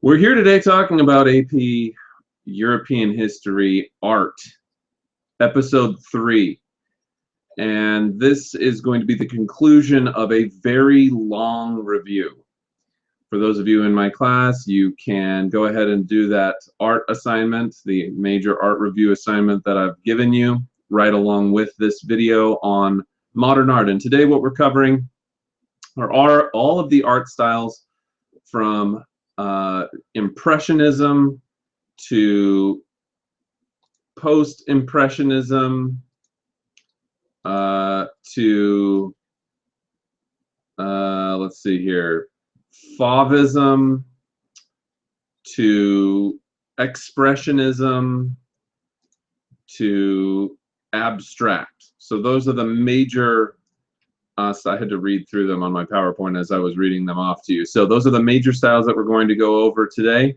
We're here today talking about AP European History Art, Episode 3. And this is going to be the conclusion of a very long review. For those of you in my class, you can go ahead and do that art assignment, the major art review assignment that I've given you, right along with this video on modern art. And today what we're covering are all of the art styles from Impressionism to Post-impressionism to let's see here, Favism to Expressionism to abstract. So those are the major so I had to read through them on my PowerPoint as I was reading them off to you. So those are the major styles that we're going to go over today.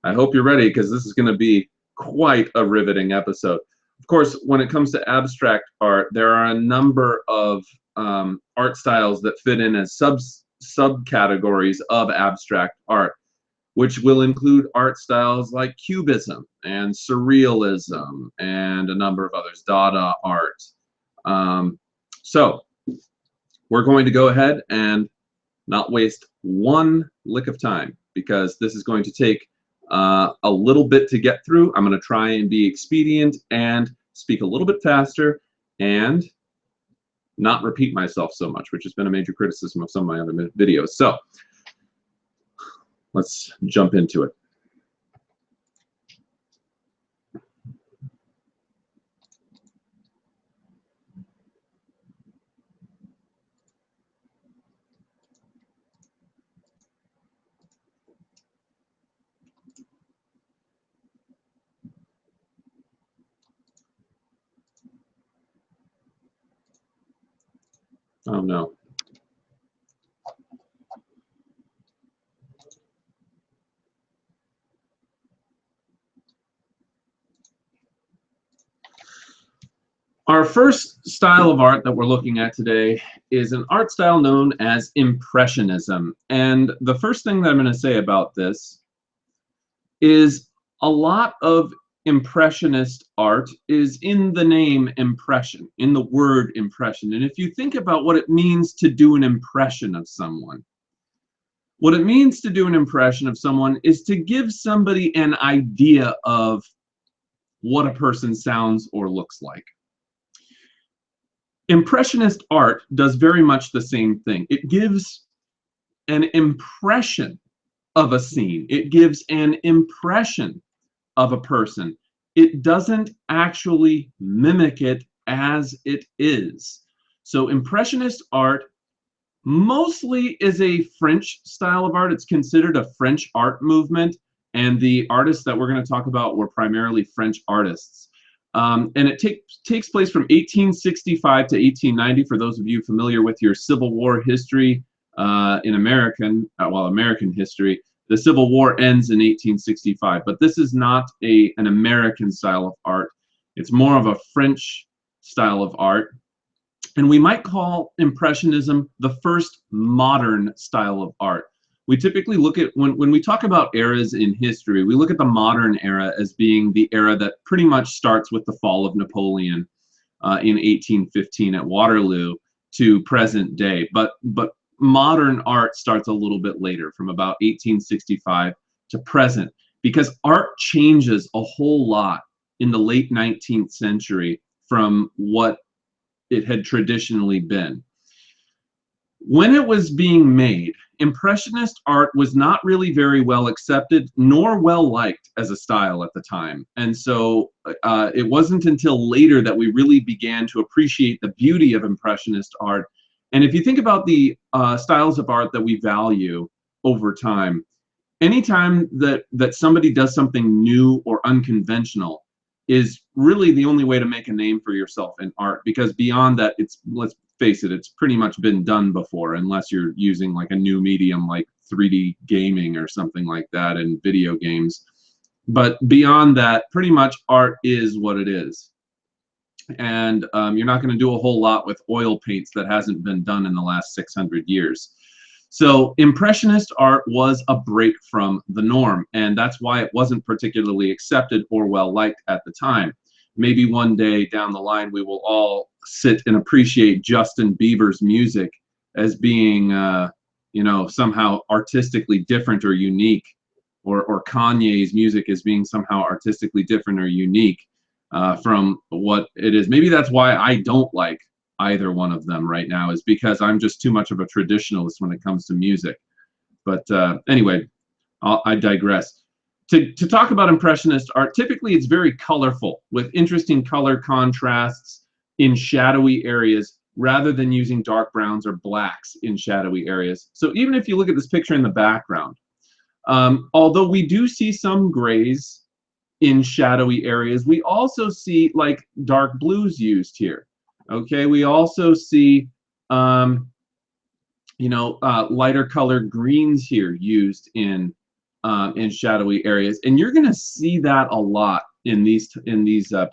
I hope you're ready, because this is going to be quite a riveting episode. Of course, when it comes to abstract art, there are a number of art styles that fit in as subcategories of abstract art, which will include art styles like Cubism and Surrealism and a number of others, Dada art. So we're going to go ahead and not waste one lick of time, because this is going to take a little bit to get through. I'm going to try and be expedient and speak a little bit faster and not repeat myself so much, which has been a major criticism of some of my other videos. So let's jump into it. Oh no. Our first style of art that we're looking at today is an art style known as Impressionism. And the first thing that I'm going to say about this is a lot of Impressionist art is in the name impression, in the word impression. And if you think about what it means to do an impression of someone, what it means to do an impression of someone is to give somebody an idea of what a person sounds or looks like. Impressionist art does very much the same thing. It gives an impression of a scene. It gives an impression of a person. It doesn't actually mimic it as it is. So Impressionist art mostly is a French style of art. It's considered a French art movement, and the artists that we're going to talk about were primarily French artists. And it takes place from 1865 to 1890, for those of you familiar with your Civil War history in American history. The Civil War ends in 1865, but this is not an American style of art. It's more of a French style of art. And we might call Impressionism the first modern style of art. We typically look at, when we talk about eras in history, we look at the modern era as being the era that pretty much starts with the fall of Napoleon in 1815 at Waterloo to present day. But modern art starts a little bit later, from about 1865 to present, because art changes a whole lot in the late 19th century from what it had traditionally been. When it was being made, Impressionist art was not really very well accepted nor well liked as a style at the time. And so it wasn't until later that we really began to appreciate the beauty of Impressionist art. And if you think about the styles of art that we value over time, anytime that somebody does something new or unconventional is really the only way to make a name for yourself in art, because beyond that, let's face it, it's pretty much been done before, unless you're using like a new medium like 3D gaming or something like that in video games. But beyond that, pretty much art is what it is. And you're not going to do a whole lot with oil paints that hasn't been done in the last 600 years. So Impressionist art was a break from the norm, and that's why it wasn't particularly accepted or well liked at the time. Maybe one day down the line we will all sit and appreciate Justin Bieber's music as being, somehow artistically different or unique, or Kanye's music as being somehow artistically different or unique from what it is. Maybe that's why I don't like either one of them right now, is because I'm just too much of a traditionalist when it comes to music. But anyway, I digress. To talk about Impressionist art, typically it's very colorful with interesting color contrasts in shadowy areas rather than using dark browns or blacks in shadowy areas. So even if you look at this picture in the background, although we do see some grays in shadowy areas, we also see like dark blues used here. Okay, we also see lighter colored greens here used in shadowy areas, and you're going to see that a lot in these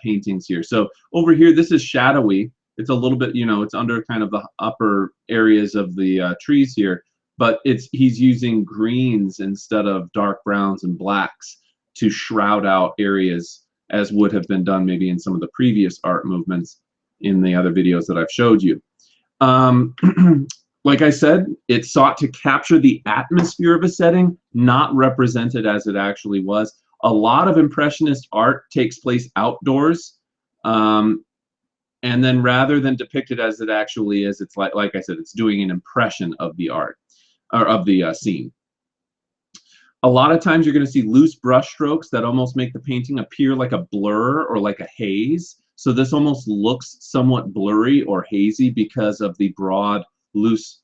paintings here. So over here, this is shadowy. It's a little bit, it's under kind of the upper areas of the trees here, but he's using greens instead of dark browns and blacks to shroud out areas, as would have been done maybe in some of the previous art movements in the other videos that I've showed you. Like I said, it sought to capture the atmosphere of a setting, not represent it as it actually was. A lot of Impressionist art takes place outdoors, and then rather than depict it as it actually is, it's like I said, it's doing an impression of the art, or of the scene. A lot of times you're going to see loose brush strokes that almost make the painting appear like a blur or like a haze. So this almost looks somewhat blurry or hazy because of the broad, loose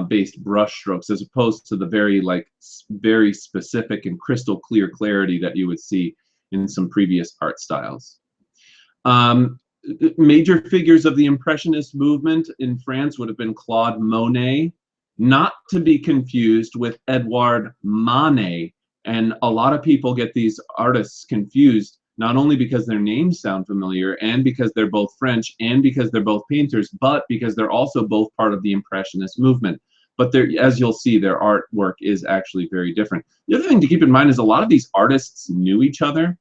based brush strokes, as opposed to the very specific and crystal clear clarity that you would see in some previous art styles. Major figures of the Impressionist movement in France would have been Claude Monet, not to be confused with Edouard Manet. And a lot of people get these artists confused, not only because their names sound familiar and because they're both French and because they're both painters, but because they're also both part of the Impressionist movement. But as you'll see, their artwork is actually very different. The other thing to keep in mind is a lot of these artists knew each other,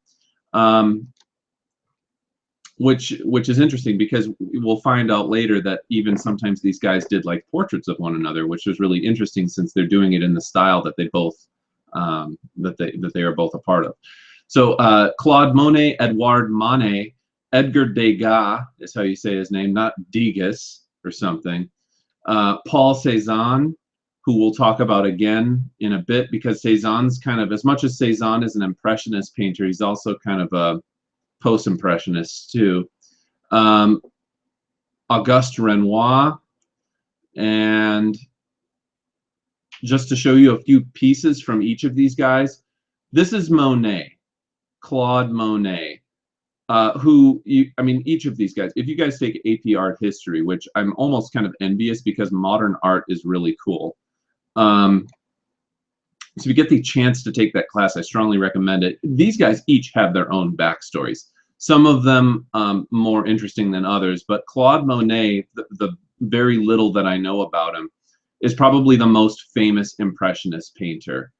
which is interesting, because we'll find out later that even sometimes these guys did like portraits of one another, which was really interesting since they're doing it in the style that they both that they are both a part of. So Claude Monet, Edouard Manet, Edgar Degas is how you say his name, not Degas or something. Paul Cézanne, who we'll talk about again in a bit, because Cézanne's kind of, as much as Cézanne is an Impressionist painter, he's also kind of a Post-impressionist too. Auguste Renoir, and just to show you a few pieces from each of these guys, this is Monet. Claude Monet, each of these guys, if you guys take AP art history, which I'm almost kind of envious because modern art is really cool. So if you get the chance to take that class, I strongly recommend it. These guys each have their own backstories. Some of them more interesting than others, but Claude Monet, the very little that I know about him, is probably the most famous Impressionist painter.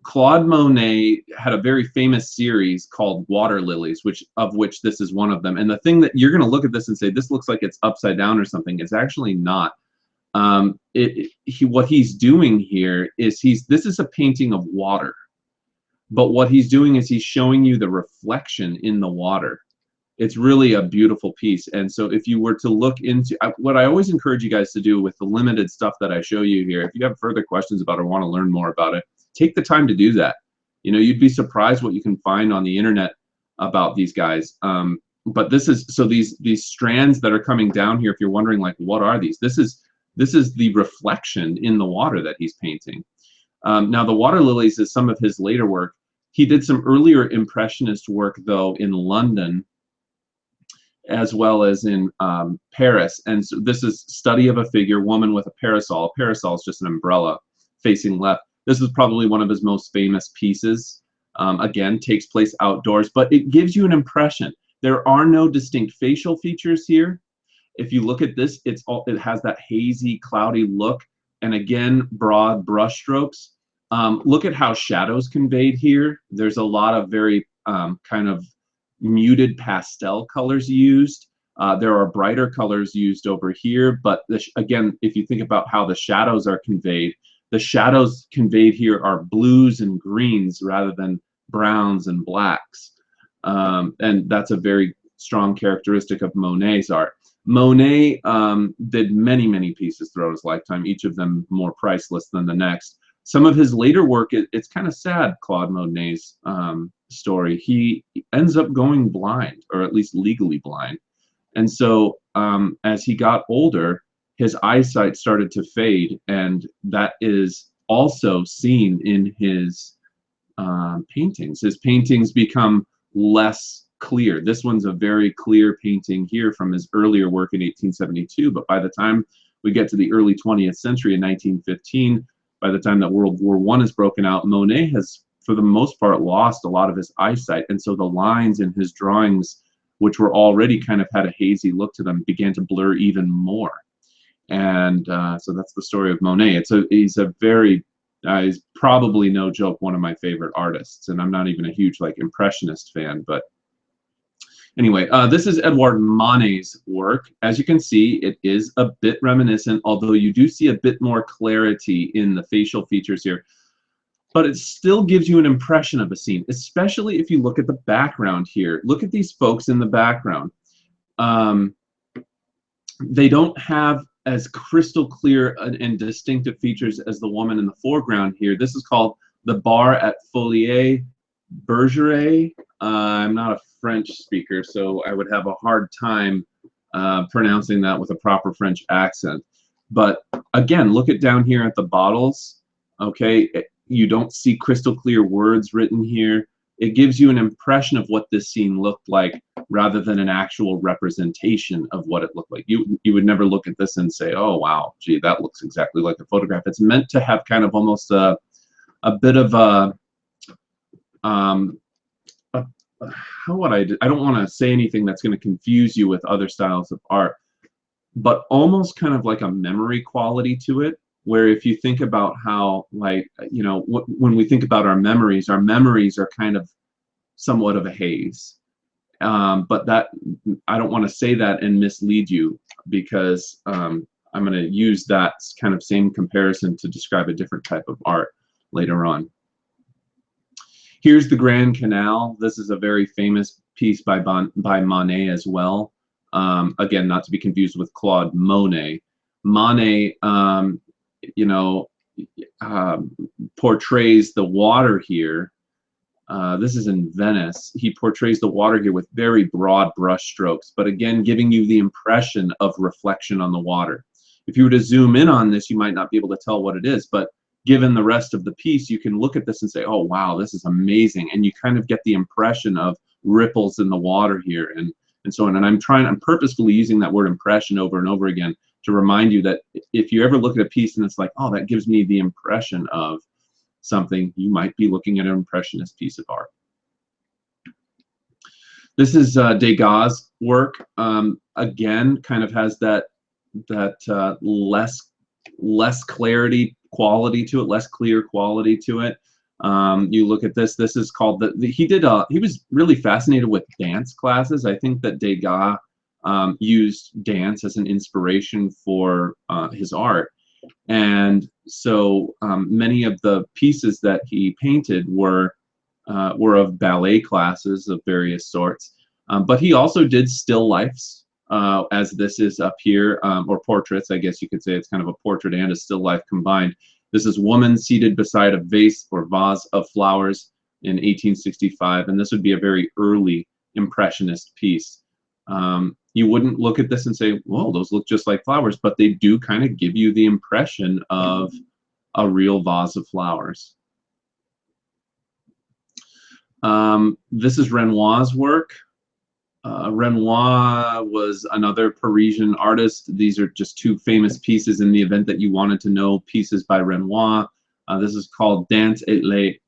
Claude Monet had a very famous series called Water Lilies, of which this is one of them. And the thing that you're going to look at this and say, this looks like it's upside down or something, it's actually not. What he's doing here is this is a painting of water, but what he's doing is he's showing you the reflection in the water. It's really a beautiful piece. And so if you were to look into what I always encourage you guys to do with the limited stuff that I show you here, if you have further questions about it or want to learn more about it, take the time to do that. You'd be surprised what you can find on the internet about these guys. But this is, so these strands that are coming down here, if you're wondering like, what are these? This is the reflection in the water that he's painting. Now the Water Lilies is some of his later work. He did some earlier Impressionist work though in London, as well as in Paris. And so this is Study of a Figure, Woman with a Parasol. A parasol is just an umbrella facing left. This is probably one of his most famous pieces. Again, takes place outdoors, but it gives you an impression. There are no distinct facial features here. If you look at this, it has that hazy, cloudy look, and again, broad brushstrokes. Look at how shadows conveyed here. There's a lot of very kind of muted pastel colors used. There are brighter colors used over here, but again, if you think about how the shadows are conveyed, the shadows conveyed here are blues and greens rather than browns and blacks. And that's a very strong characteristic of Monet's art. Monet did many, many pieces throughout his lifetime, each of them more priceless than the next. Some of his later work, it's kind of sad, Claude Monet's story. He ends up going blind, or at least legally blind. And so as he got older, his eyesight started to fade, and that is also seen in his paintings. His paintings become less clear. This one's a very clear painting here from his earlier work in 1872, but by the time we get to the early 20th century in 1915, by the time that World War I is broken out, Monet has, for the most part, lost a lot of his eyesight, and so the lines in his drawings, which were already kind of had a hazy look to them, began to blur even more. And so that's the story of Monet. He's a very, he's probably, no joke, one of my favorite artists, and I'm not even a huge like Impressionist fan, but anyway, this is Edouard Manet's work. As you can see, it is a bit reminiscent, although you do see a bit more clarity in the facial features here. But it still gives you an impression of a scene, especially if you look at the background here. Look at these folks in the background. They don't have as crystal clear and distinctive features as the woman in the foreground here. This is called the bar at Folies Bergeret. I'm not a French speaker, so I would have a hard time pronouncing that with a proper French accent. But again, look at down here at the bottles. Okay, you don't see crystal clear words written here. It gives you an impression of what this scene looked like rather than an actual representation of what it looked like. You would never look at this and say, oh wow, gee, that looks exactly like a photograph. It's meant to have kind of almost a bit of a how would I don't want to say anything that's going to confuse you with other styles of art, but almost kind of like a memory quality to it, where if you think about how, like, you know, when we think about our memories are kind of somewhat of a haze. But that, I don't want to say that and mislead you, because I'm going to use that kind of same comparison to describe a different type of art later on. Here's the Grand Canal. This is a very famous piece by Monet as well. Again, not to be confused with Claude Monet. Monet, you know, portrays the water here. This is in Venice. He portrays the water here with very broad brush strokes, but again, giving you the impression of reflection on the water. If you were to zoom in on this, you might not be able to tell what it is, but given the rest of the piece, you can look at this and say, oh wow, this is amazing, and you kind of get the impression of ripples in the water here, and so on. And I'm purposefully using that word impression over and over again to remind you that if you ever look at a piece and it's like, oh, that gives me the impression of something, you might be looking at an Impressionist piece of art. This is Degas' work. Again, kind of has that less clarity quality to it, less clear quality to it. You look at this. This is called he was really fascinated with dance classes. I think that Degas used dance as an inspiration for his art, and so many of the pieces that he painted were of ballet classes of various sorts. But he also did still lifes, as this is up here, or portraits, I guess you could say. It's kind of a portrait and a still life combined. This is woman seated beside a vase or vase of flowers in 1865, and this would be a very early Impressionist piece. You wouldn't look at this and say, well, those look just like flowers, but they do kind of give you the impression of a real vase of flowers. This is Renoir's work. Renoir was another Parisian artist. These are just two famous pieces in the event that you wanted to know pieces by Renoir. This is called Dance at les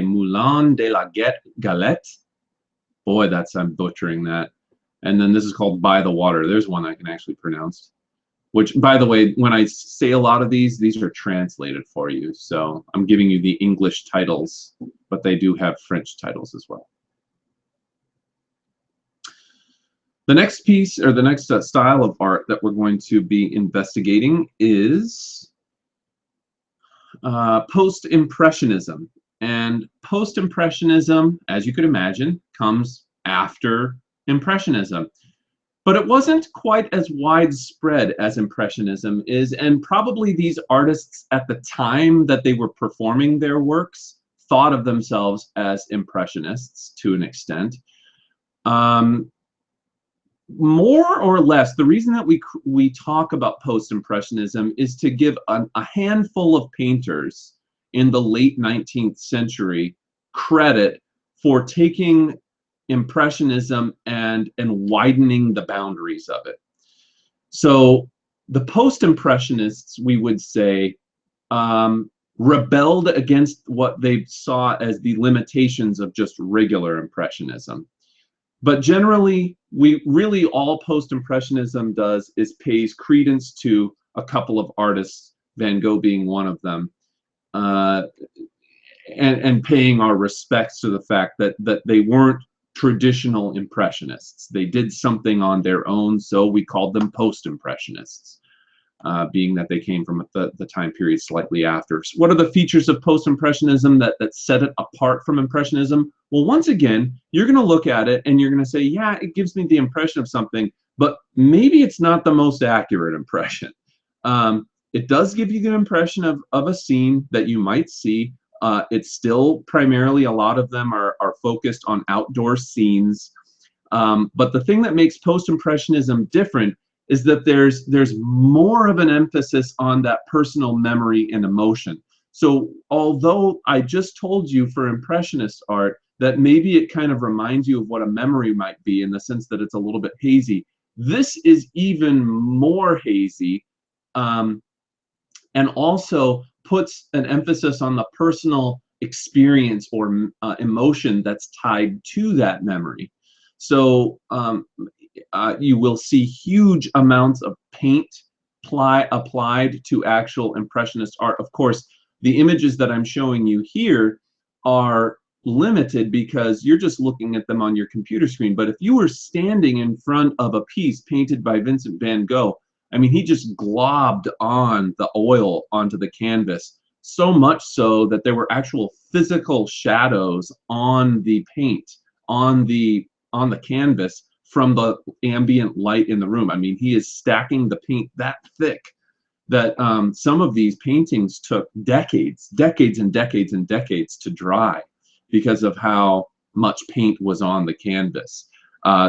Moulins de la Galette. Boy, I'm butchering that. And then this is called By the Water. There's one I can actually pronounce. which, by the way, when I say a lot of these are translated for you. So I'm giving you the English titles, but they do have French titles as well. The next piece, or the next style of art that we're going to be investigating is Post-impressionism. And Post-impressionism, as you could imagine, comes after Impressionism. But it wasn't quite as widespread as Impressionism is, and probably these artists at the time that they were performing their works thought of themselves as Impressionists to an extent. More or less, the reason that we talk about Post-impressionism is to give a handful of painters in the late 19th century credit for taking Impressionism and widening the boundaries of it. So the Post-impressionists, we would say, rebelled against what they saw as the limitations of just regular Impressionism. But generally, all Post-impressionism does is pays credence to a couple of artists, Van Gogh being one of them, and paying our respects to the fact that they weren't traditional Impressionists. They did something on their own, so we called them Post-impressionists, being that they came from the time period slightly after. So what are the features of Post-impressionism that set it apart from Impressionism? Well, once again, you're going to look at it and you're going to say, yeah, it gives me the impression of something, but maybe it's not the most accurate impression. It does give you the impression of a scene that you might see. It's still primarily, a lot of them are focused on outdoor scenes. But the thing that makes Post-impressionism different is that there's more of an emphasis on that personal memory and emotion. So although I just told you for Impressionist art that maybe it kind of reminds you of what a memory might be in the sense that it's a little bit hazy, this is even more hazy, and also puts an emphasis on the personal experience or emotion that's tied to that memory. So you will see huge amounts of paint applied to actual Impressionist art. Of course, the images that I'm showing you here are limited because you're just looking at them on your computer screen. But if you were standing in front of a piece painted by Vincent van Gogh, I mean, he just globbed on the oil onto the canvas, so much so that there were actual physical shadows on the paint, on the canvas from the ambient light in the room. I mean, he is stacking the paint that thick that some of these paintings took decades and decades and decades to dry because of how much paint was on the canvas.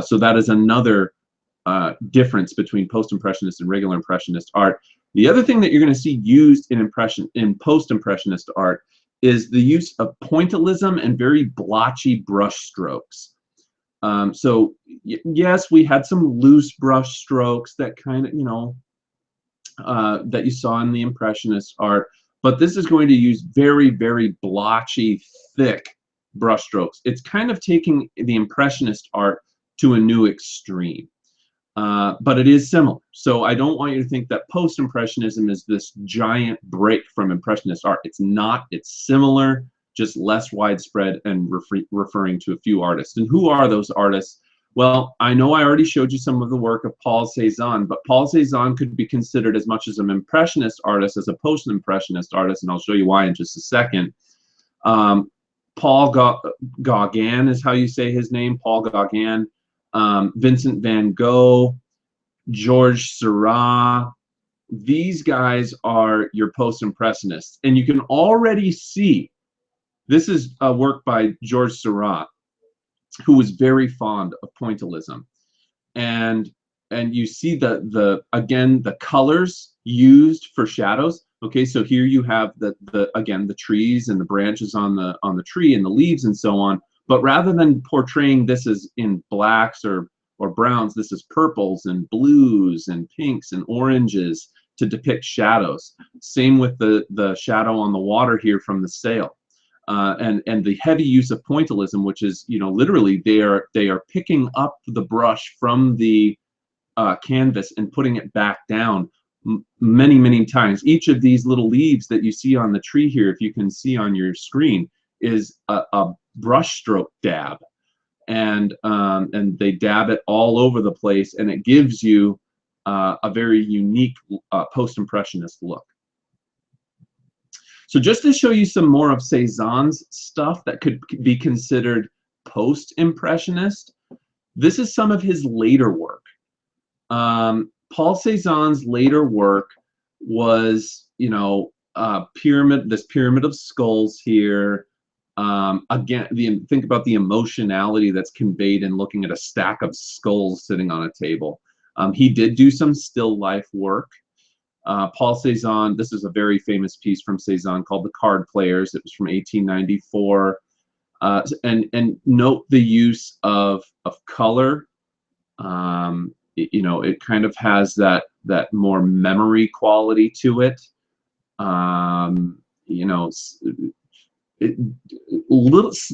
So that is another difference between Post-impressionist and regular Impressionist art. The other thing that you're going to see used in Post-impressionist art is the use of pointillism and very blotchy brush strokes. So yes, we had some loose brush strokes that kind of, that you saw in the Impressionist art, but this is going to use very, very blotchy, thick brush strokes. It's kind of taking the Impressionist art to a new extreme. But it is similar. So I don't want you to think that Post-impressionism is this giant break from Impressionist art. It's not. It's similar, just less widespread and referring to a few artists. And who are those artists? Well, I know I already showed you some of the work of Paul Cézanne, but Paul Cézanne could be considered as much as an Impressionist artist as a Post-impressionist artist, and I'll show you why in just a second. Paul Gauguin is how you say his name, Paul Gauguin. Vincent van Gogh, Georges Seurat, these guys are your Post-impressionists. And you can already see, this is a work by Georges Seurat, who was very fond of pointillism. And you see again the colors used for shadows. Okay, so here you have again the trees and the branches on the tree and the leaves and so on. But rather than portraying this as in blacks or browns, this is purples and blues and pinks and oranges to depict shadows. Same with the shadow on the water here from the sail. And the heavy use of pointillism, which is, literally they are picking up the brush from the canvas and putting it back down, many times. Each of these little leaves that you see on the tree here, if you can see on your screen, is a brushstroke dab, and they dab it all over the place, and it gives you a very unique post-impressionist look. So just to show you some more of Cézanne's stuff that could be considered post-impressionist, this is some of his later work. Paul Cézanne's later work was, you know, this pyramid of skulls here. Again, think about the emotionality that's conveyed in looking at a stack of skulls sitting on a table. He did do some still life work. Paul Cézanne, this is a very famous piece from Cézanne called The Card Players. It was from 1894. And note the use of color. You know, it kind of has that more memory quality to it. You know,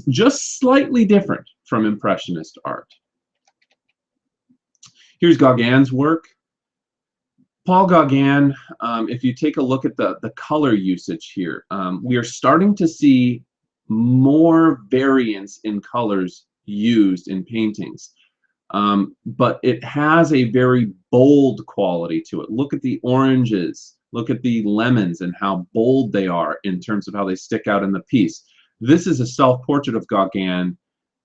just slightly different from Impressionist art. Here's Gauguin's work. Paul Gauguin, if you take a look at the color usage here, we are starting to see more variance in colors used in paintings. But it has a very bold quality to it. Look at the oranges, look at the lemons and how bold they are in terms of how they stick out in the piece. This is a self-portrait of Gauguin,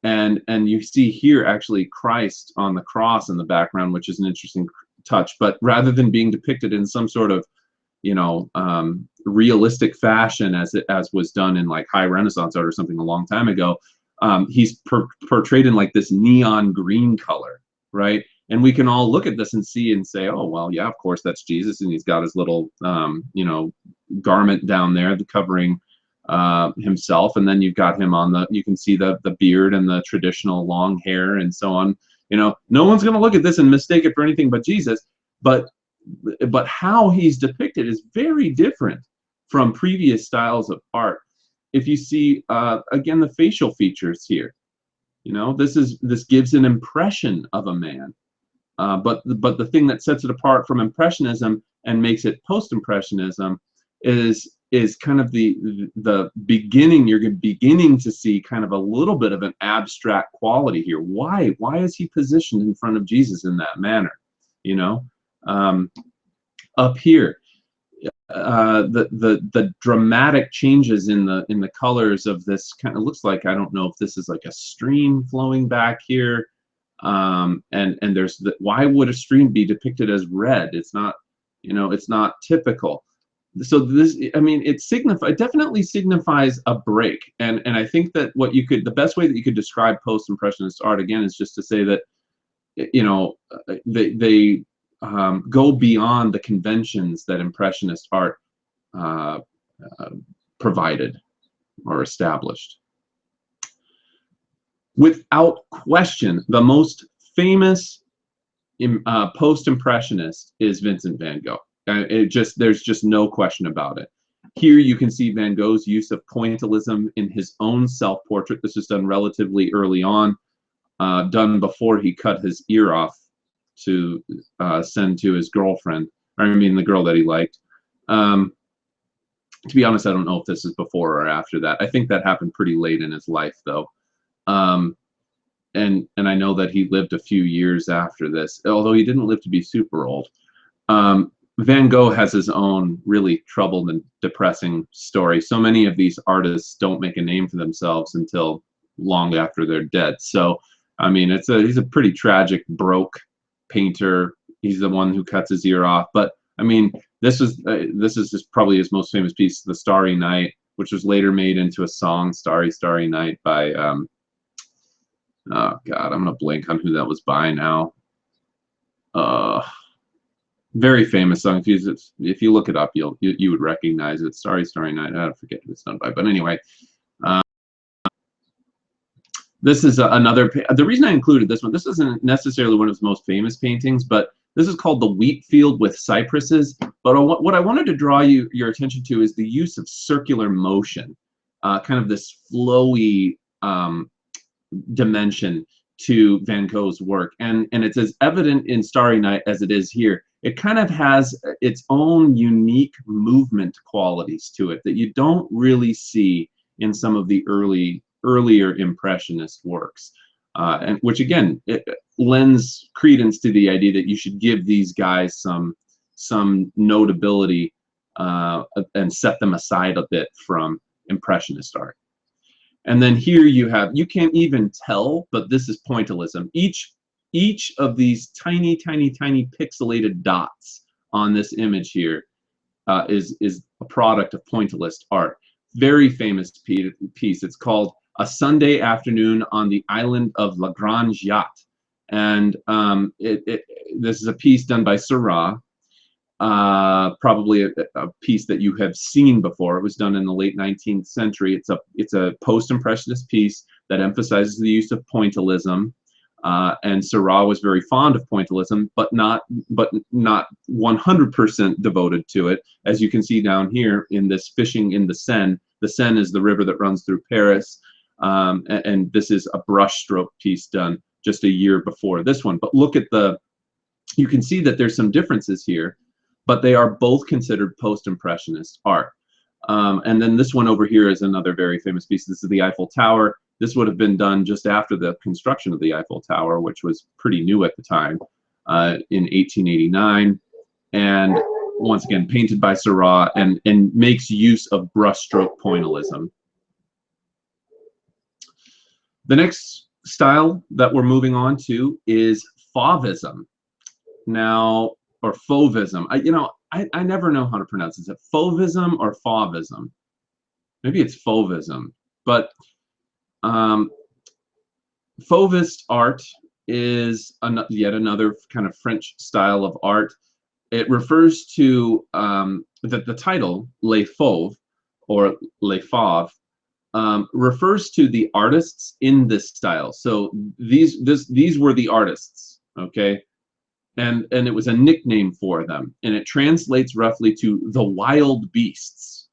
and you see here actually Christ on the cross in the background, which is an interesting touch. But rather than being depicted in some sort of, you know, realistic fashion as was done in like high Renaissance art or something a long time ago, he's portrayed in like this neon green color, right? And we can all look at this and see and say, oh, well, yeah, of course, that's Jesus, and he's got his little, you know, garment down there covering himself, and then you've got him on you can see the beard and the traditional long hair and so on. You know, no one's going to look at this and mistake it for anything but Jesus, but how he's depicted is very different from previous styles of art. If you see, again, the facial features here, you know, this gives an impression of a man. But the thing that sets it apart from Impressionism and makes it Post-impressionism is kind of the beginning. You're beginning to see kind of a little bit of an abstract quality here. Why is he positioned in front of Jesus in that manner? You know, up here. The dramatic changes in the colors of this kind of looks like, I don't know if this is like a stream flowing back here, and there's why would a stream be depicted as red? It's not, you know, it's not typical. So this, I mean, it definitely signifies a break, and I think that the best way that you could describe post-impressionist art again is just to say that, you know, they go beyond the conventions that Impressionist art provided or established. Without question, the most famous post-impressionist is Vincent van Gogh. There's just no question about it. Here you can see Van Gogh's use of pointillism in his own self-portrait. This was done relatively early on, done before he cut his ear off to send to his girlfriend, or I mean the girl that he liked. To be honest, I don't know if this is before or after that. I think that happened pretty late in his life, though. And I know that he lived a few years after this, although he didn't live to be super old. Van Gogh has his own really troubled and depressing story. So many of these artists don't make a name for themselves until long after they're dead. So, I mean, he's a pretty tragic, broke painter. He's the one who cuts his ear off. But I mean, this is just probably his most famous piece, "The Starry Night," which was later made into a song, "Starry, Starry Night," by oh God, I'm gonna blank on who that was by now. Very famous song. If you look it up, you would recognize it. "Starry, Starry Night." I forget who it's done by, but anyway. This is another. The reason I included this one, this isn't necessarily one of his most famous paintings, but this is called "The Wheat Field with Cypresses." But what I wanted to draw your attention to is the use of circular motion, kind of this flowy dimension to Van Gogh's work, and it's as evident in "Starry Night" as it is here. it kind of has its own unique movement qualities to it that you don't really see in some of the earlier Impressionist works, and which again it lends credence to the idea that you should give these guys some notability and set them aside a bit from Impressionist art. And then here you can't even tell, but this is pointillism. Each of these tiny pixelated dots on this image here is a product of pointillist art. Very famous piece. It's called A Sunday Afternoon on the Island of La Grande Jatte. And this is a piece done by Seurat, probably a piece that you have seen before. It was done in the late 19th century. It's a post-impressionist piece that emphasizes the use of pointillism. And Seurat was very fond of pointillism, but not 100% devoted to it. As you can see down here in this Fishing in the Seine. The Seine is the river that runs through Paris, and this is a brushstroke piece done just a year before this one. But look at you can see that there's some differences here, but they are both considered post-impressionist art. And then this one over here is another very famous piece. This is the Eiffel Tower. This would have been done just after the construction of the Eiffel Tower, which was pretty new at the time, in 1889. And once again, painted by Seurat, and makes use of brushstroke pointillism. The next style that we're moving on to is Favism. Now, or Fauvism. I never know how to pronounce it. Is it Fauvism or Favism? Maybe it's Fauvism. But Fauvist art is yet another kind of French style of art. It refers to the title Les Fauves, or Les Fauves, refers to the artists in this style. So these were the artists, okay, and it was a nickname for them, and it translates roughly to the wild beasts.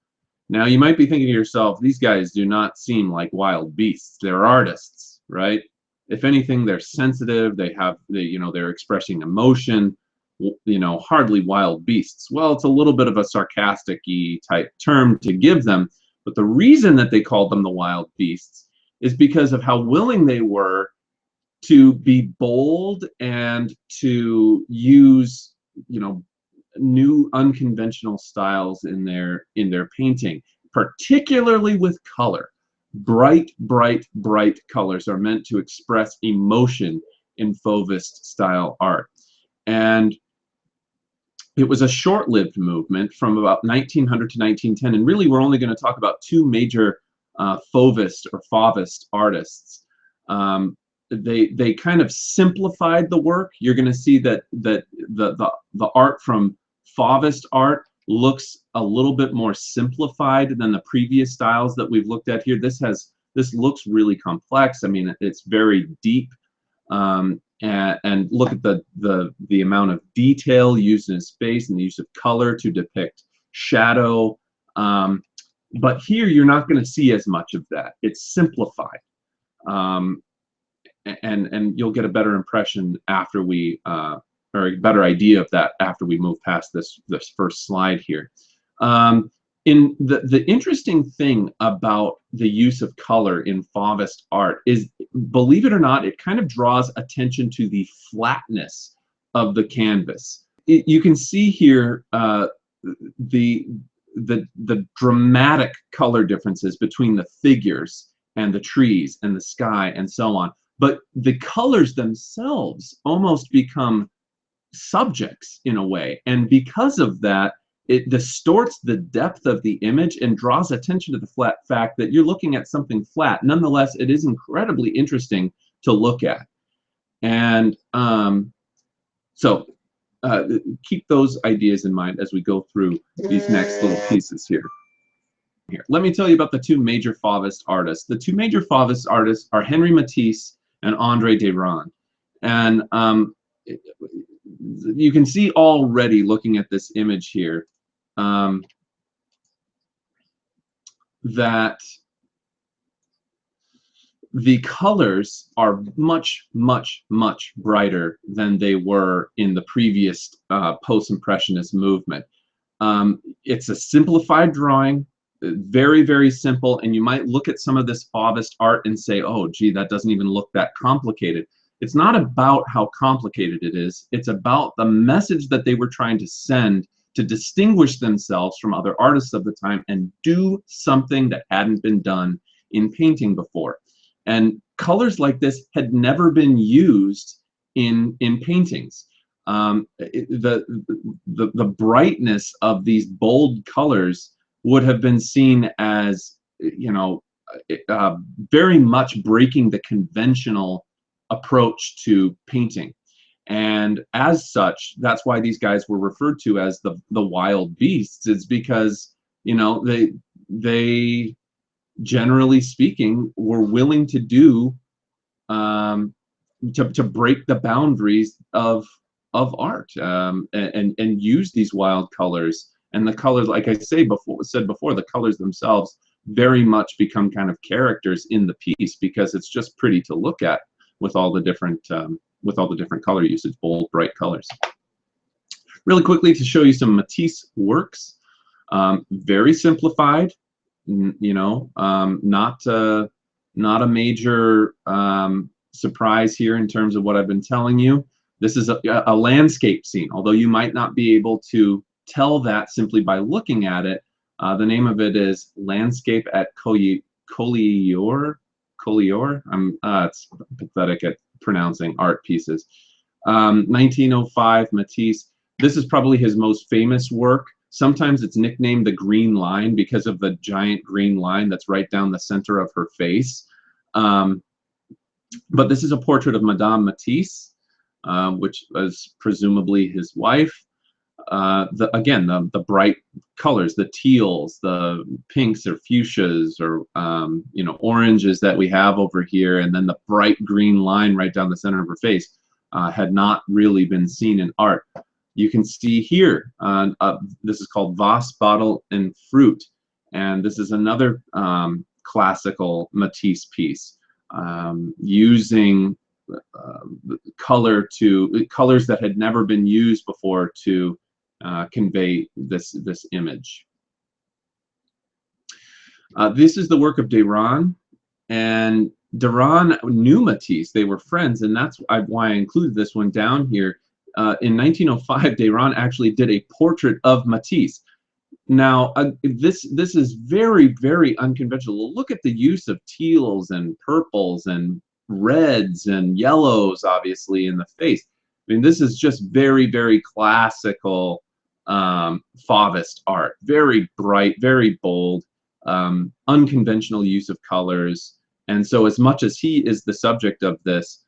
Now you might be thinking to yourself, these guys do not seem like wild beasts. They're artists, right? If anything, they're sensitive. They're expressing emotion. Hardly wild beasts. Well, it's a little bit of a sarcastic-y type term to give them, but the reason that they called them the wild beasts is because of how willing they were to be bold and to use, new unconventional styles in their painting, particularly with color. Bright colors are meant to express emotion in Fauvist style art. And it was a short-lived movement from about 1900 to 1910, and really we're only going to talk about two major Fauvist or Fauvist artists. They kind of simplified the work. You're going to see that the art from Fauvist art looks a little bit more simplified than the previous styles that we've looked at here. This looks really complex. I mean, it's very deep. And look at the amount of detail used in space and the use of color to depict shadow. But here you're not going to see as much of that. It's simplified, and you'll get a better impression after we, or a better idea of that after we move past this first slide here. In the interesting thing about the use of color in Fauvist art is, believe it or not, it kind of draws attention to the flatness of the canvas. You can see here the dramatic color differences between the figures and the trees and the sky and so on. But the colors themselves almost become subjects in a way, and because of that, it distorts the depth of the image and draws attention to the flat fact that you're looking at something flat. Nonetheless, it is incredibly interesting to look at. And so keep those ideas in mind as we go through these next little pieces here. Let me tell you about the two major Fauvist artists. The two major Fauvist artists are Henri Matisse and André Derain. And you can see already, looking at this image here, that the colors are much, much, much brighter than they were in the previous post-impressionist movement. It's a simplified drawing, very, very simple, and you might look at some of this Fauvist art and say, oh, gee, that doesn't even look that complicated. It's not about how complicated it is. It's about the message that they were trying to send to distinguish themselves from other artists of the time and do something that hadn't been done in painting before. And colors like this had never been used in paintings. The brightness of these bold colors would have been seen as, you know, very much breaking the conventional approach to painting. And as such, that's why these guys were referred to as the wild beasts. It's because, you know, they generally speaking were willing to do to break the boundaries of art, and use these wild colors. And the colors, like I said before, the colors themselves very much become kind of characters in the piece because it's just pretty to look at with all the different color usage, bold, bright colors. Really quickly to show you some Matisse works, very simplified, you know, not a major surprise here in terms of what I've been telling you. This is a landscape scene, although you might not be able to tell that simply by looking at it. The name of it is Landscape at Collioure. It's pathetic at pronouncing art pieces. 1905, Matisse. This is probably his most famous work. Sometimes it's nicknamed the Green Line because of the giant green line that's right down the center of her face. But this is a portrait of Madame Matisse, which was presumably his wife. Again, the bright colors, the teals, the pinks or fuchsias or you know, oranges that we have over here, and then the bright green line right down the center of her face had not really been seen in art. You can see here, this is called Vase, Bottle, and Fruit, and this is another classical Matisse piece, using colors that had never been used before to convey this image. This is the work of Derain, and Derain knew Matisse. They were friends, and that's why I included this one down here. In 1905, Derain actually did a portrait of Matisse. Now, this is very, very unconventional. Look at the use of teals and purples and reds and yellows, obviously, in the face. I mean, this is just very, very classical Fauvist art. Very bright, very bold, unconventional use of colors. And so as much as he is the subject of this,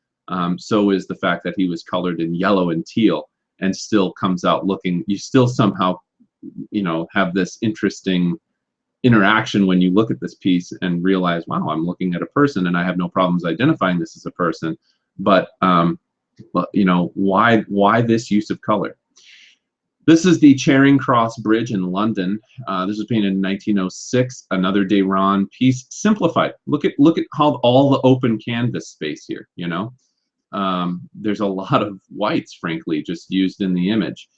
so is the fact that he was colored in yellow and teal and still comes out looking, you still somehow, you know, have this interesting interaction when you look at this piece and realize, wow, I'm looking at a person and I have no problems identifying this as a person. But you know, why this use of color? This is the Charing Cross Bridge in London. This was painted in 1906. Another Derain piece, simplified. Look at how all the open canvas space here. You know, there's a lot of whites, frankly, just used in the image.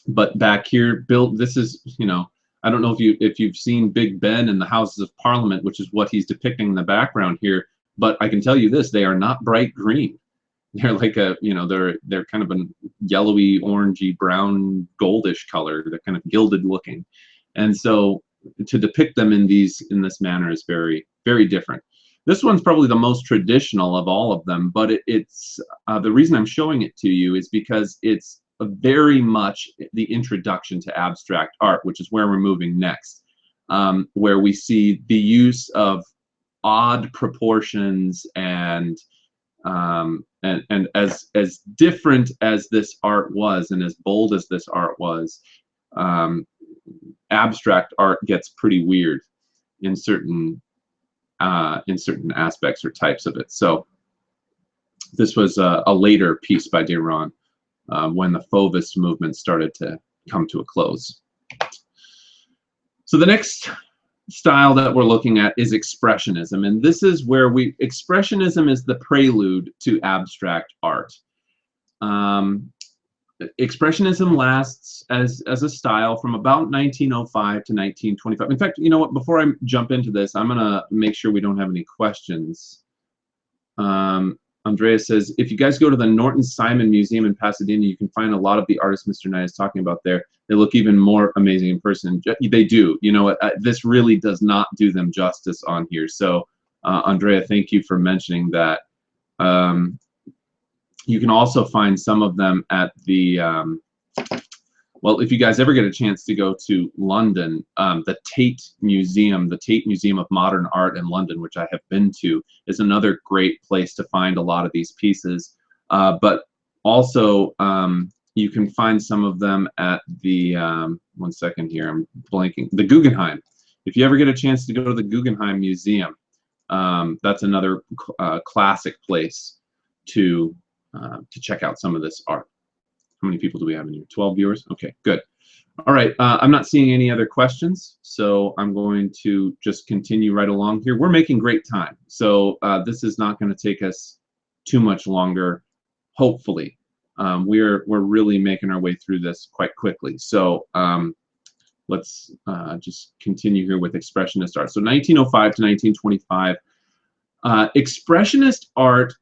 But back here, this is, you know, I don't know if you've seen Big Ben and the Houses of Parliament, which is what he's depicting in the background here. But I can tell you this: they are not bright green. They're like a, you know, they're kind of a yellowy, orangey, brown, goldish color. They're kind of gilded looking, and so to depict them in this manner is very, very different. This one's probably the most traditional of all of them, but it's the reason I'm showing it to you is because it's very much the introduction to abstract art, which is where we're moving next, where we see the use of odd proportions and as different as this art was and as bold as this art was, abstract art gets pretty weird in certain aspects or types of it. So this was a later piece by Derain when the Fauvist movement started to come to a close. So the style that we're looking at is Expressionism, and this is where Expressionism is the prelude to abstract art. Expressionism lasts as a style from about 1905 to 1925. In fact, you know what? Before I jump into this, I'm gonna make sure we don't have any questions. Andrea says, if you guys go to the Norton Simon Museum in Pasadena, you can find a lot of the artists Mr. Knight is talking about there. They look even more amazing in person. They do. You know, this really does not do them justice on here. So, Andrea, thank you for mentioning that. You can also find some of them at the, well, if you guys ever get a chance to go to London, the Tate Museum of Modern Art in London, which I have been to, is another great place to find a lot of these pieces. But also, you can find some of them at the, one second here, I'm blanking, the Guggenheim. If you ever get a chance to go to the Guggenheim Museum, that's another classic place to check out some of this art. How many people do we have in here? 12 viewers? Okay, good. All right, I'm not seeing any other questions, so I'm going to just continue right along here. We're making great time, so this is not going to take us too much longer, hopefully. We're really making our way through this quite quickly. So let's just continue here with Expressionist art. So 1905 to 1925. Expressionist art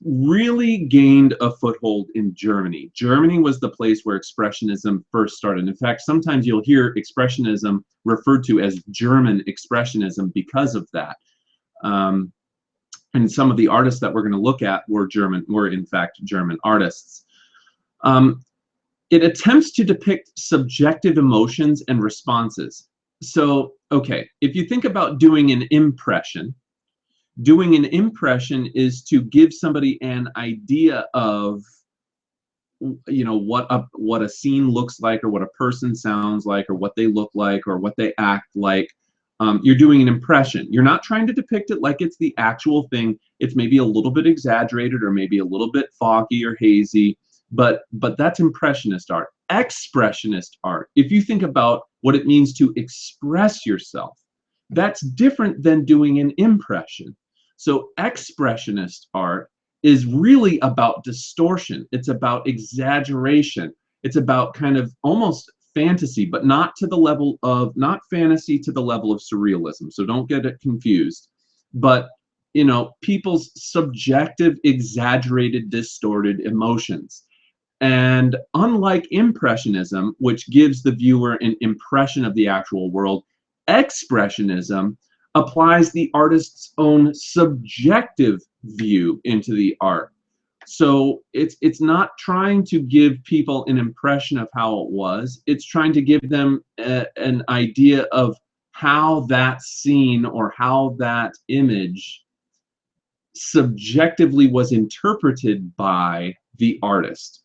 really gained a foothold in Germany. Germany was the place where Expressionism first started. In fact, sometimes you'll hear Expressionism referred to as German Expressionism because of that. And some of the artists that we're going to look at were in fact German artists. It attempts to depict subjective emotions and responses. So, okay, if you think about doing an impression is to give somebody an idea of, you know, what a scene looks like, or what a person sounds like, or what they look like, or what they act like. You're doing an impression. You're not trying to depict it like it's the actual thing. It's maybe a little bit exaggerated, or maybe a little bit foggy or hazy, but that's Impressionist art. Expressionist art, if you think about what it means to express yourself, that's different than doing an impression. So Expressionist art is really about distortion. It's about exaggeration. It's about kind of almost fantasy, but not to the level of, not fantasy to the level of surrealism. So don't get it confused. But, you know, people's subjective, exaggerated, distorted emotions. And unlike Impressionism, which gives the viewer an impression of the actual world, Expressionism applies the artist's own subjective view into the art. So it's not trying to give people an impression of how it was. It's trying to give them an idea of how that scene or how that image subjectively was interpreted by the artist.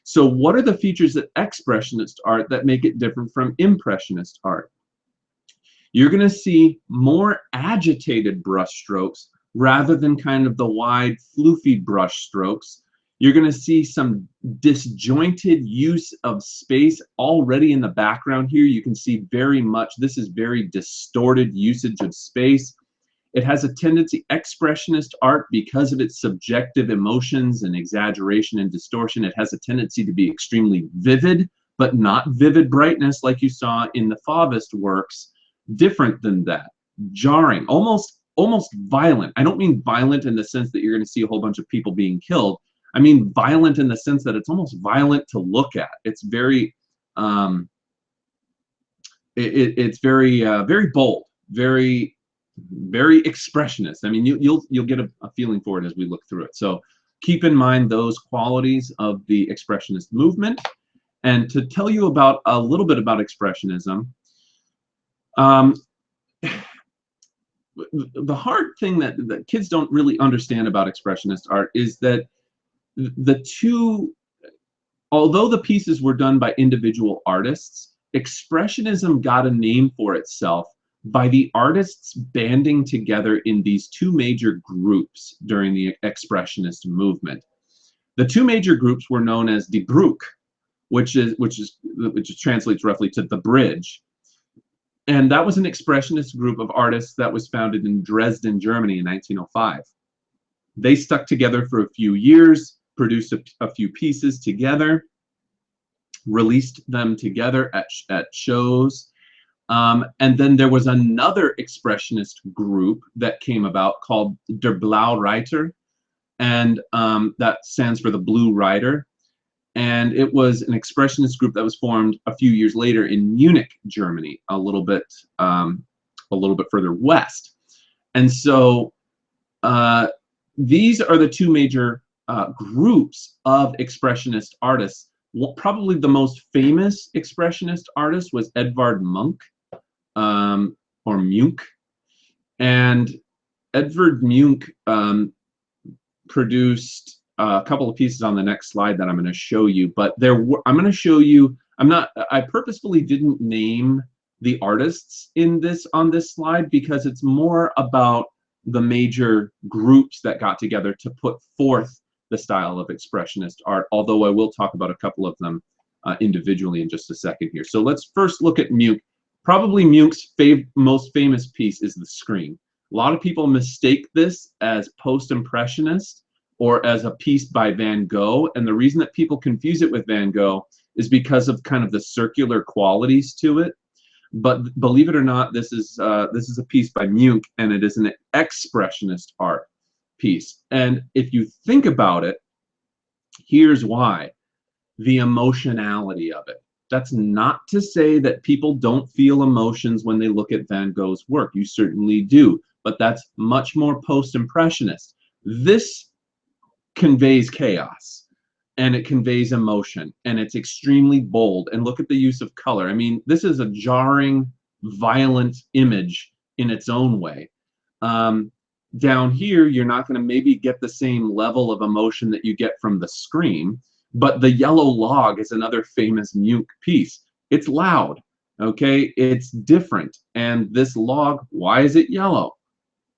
So what are the features of Expressionist art that make it different from Impressionist art? You're going to see more agitated brush strokes rather than kind of the wide, floofy brush strokes. You're going to see some disjointed use of space already in the background here. You can see very much, this is very distorted usage of space. It has a tendency, Expressionist art, because of its subjective emotions and exaggeration and distortion, it has a tendency to be extremely vivid, but not vivid brightness like you saw in the Fauvist works. Different than that, jarring, almost violent. I don't mean violent in the sense that you're going to see a whole bunch of people being killed. I mean violent in the sense that it's almost violent to look at. It's very, it's very, very bold, very expressionist. I mean, you'll get a feeling for it as we look through it. So keep in mind those qualities of the Expressionist movement. And to tell you about a little bit about Expressionism. The hard thing that kids don't really understand about Expressionist art is that although the pieces were done by individual artists, Expressionism got a name for itself by the artists banding together in these two major groups during the Expressionist movement. The two major groups were known as Die Brücke, which translates roughly to the bridge. And that was an expressionist group of artists that was founded in Dresden, Germany in 1905. They stuck together for a few years, produced a few pieces together, released them together at shows. And then there was another expressionist group that came about called Der Blaue Reiter, and that stands for the Blue Rider. And it was an expressionist group that was formed a few years later in Munich, Germany, a little bit further west. And so these are the two major groups of expressionist artists. Probably the most famous expressionist artist was Edvard Munch, or Munch. And Edvard Munch produced a couple of pieces on the next slide that I'm going to show you. But I'm going to show you. I purposefully didn't name the artists on this slide because it's more about the major groups that got together to put forth the style of expressionist art, although I will talk about a couple of them individually in just a second here. So let's first look at Munch. Probably Munch's most famous piece is The Scream. A lot of people mistake this as post-impressionist or as a piece by Van Gogh, and the reason that people confuse it with Van Gogh is because of kind of the circular qualities to it. But believe it or not, this is a piece by Munch, and it is an expressionist art piece. And if you think about it, here's why. The emotionality of it. That's not to say that people don't feel emotions when they look at Van Gogh's work. You certainly do, but that's much more post-impressionist. This conveys chaos, and it conveys emotion, and it's extremely bold. And look at the use of color. I mean, this is a jarring, violent image in its own way. Down here, you're not going to maybe get the same level of emotion that you get from The Scream, but The Yellow Log is another famous Munch piece. It's loud, okay? It's different. And this log, why is it yellow?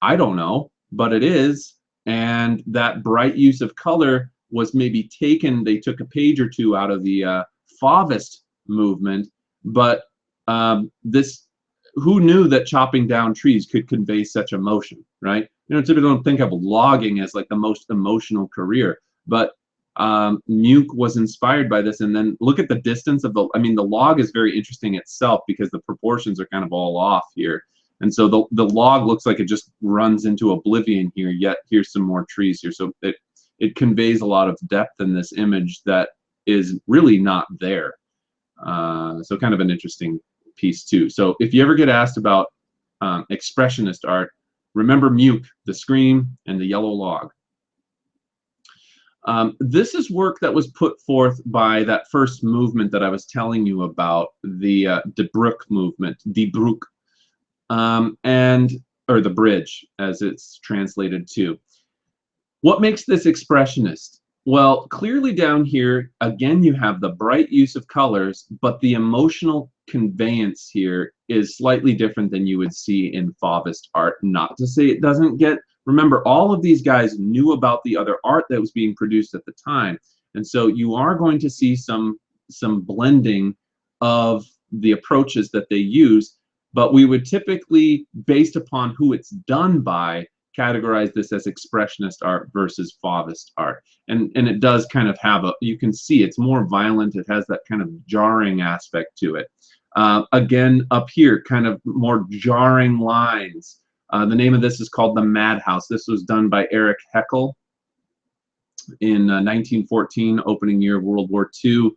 I don't know, but it is. And that bright use of color was maybe taken, they took a page or two out of the Favism movement, but who knew that chopping down trees could convey such emotion, right? You know, typically don't think of logging as like the most emotional career, but Munch was inspired by this. And then look at the distance of the log is very interesting itself because the proportions are kind of all off here. And so the log looks like it just runs into oblivion here, yet here's some more trees here. So it conveys a lot of depth in this image that is really not there. So kind of an interesting piece too. So if you ever get asked about expressionist art, remember Munch, The Scream, and The Yellow Log. This is work that was put forth by that first movement that I was telling you about, the De Bruyck movement, De Bruyck, or the bridge, as it's translated to. What makes this expressionist? Well, clearly down here, again, you have the bright use of colors, but the emotional conveyance here is slightly different than you would see in Fauvist art. Not to say it doesn't get, remember, all of these guys knew about the other art that was being produced at the time. And so you are going to see some blending of the approaches that they use, but we would typically, based upon who it's done by, categorize this as expressionist art versus Fauvist art. And it does kind of have you can see it's more violent, it has that kind of jarring aspect to it. Again, up here, kind of more jarring lines. The name of this is called The Madhouse. This was done by Erich Heckel in 1914, opening year of World War II.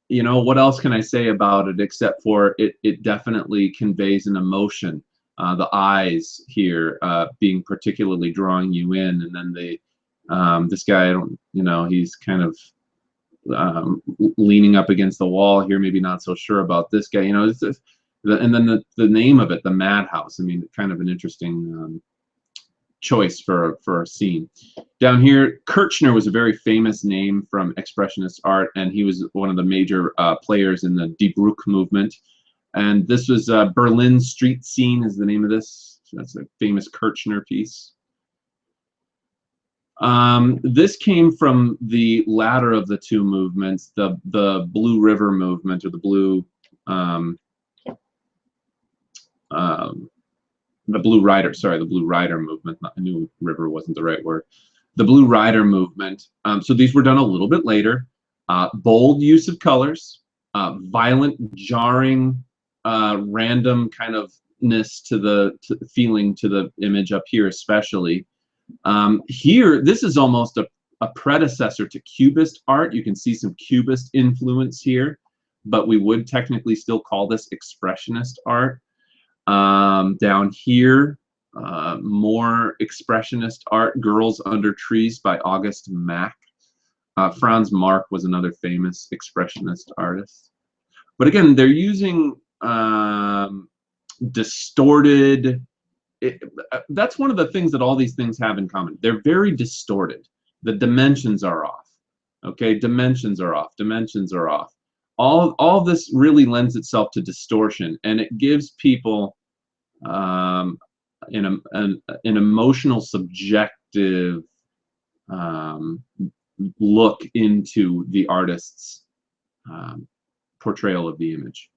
You know, what else can I say about it except for it definitely conveys an emotion. The eyes here being particularly drawing you in, and then this guy, he's kind of leaning up against the wall here, maybe not so sure about this guy, it's just, and then the name of it, The Madhouse. I mean, kind of an interesting choice for a scene. Down here, Kirchner was a very famous name from expressionist art, and he was one of the major players in the Die Bruch movement. And this was Berlin Street Scene is the name of this. So that's a famous Kirchner piece. This came from the latter of the two movements, the Blue River movement, or the Blue um, the Blue Rider, sorry, the Blue Rider movement. I knew river wasn't the right word. The Blue Rider movement. So these were done a little bit later. Bold use of colors, violent, jarring, random kind of ness to the feeling to the image up here, especially. Here, this is almost a predecessor to Cubist art. You can see some Cubist influence here, but we would technically still call this Expressionist art. Down here, more Expressionist art, Girls Under Trees by August Mack. Franz Marc was another famous Expressionist artist. But again, they're using distorted, that's one of the things that all these things have in common. They're very distorted. The dimensions are off. Okay, dimensions are off, dimensions are off. All this really lends itself to distortion, and it gives people an emotional, subjective look into the artist's portrayal of the image.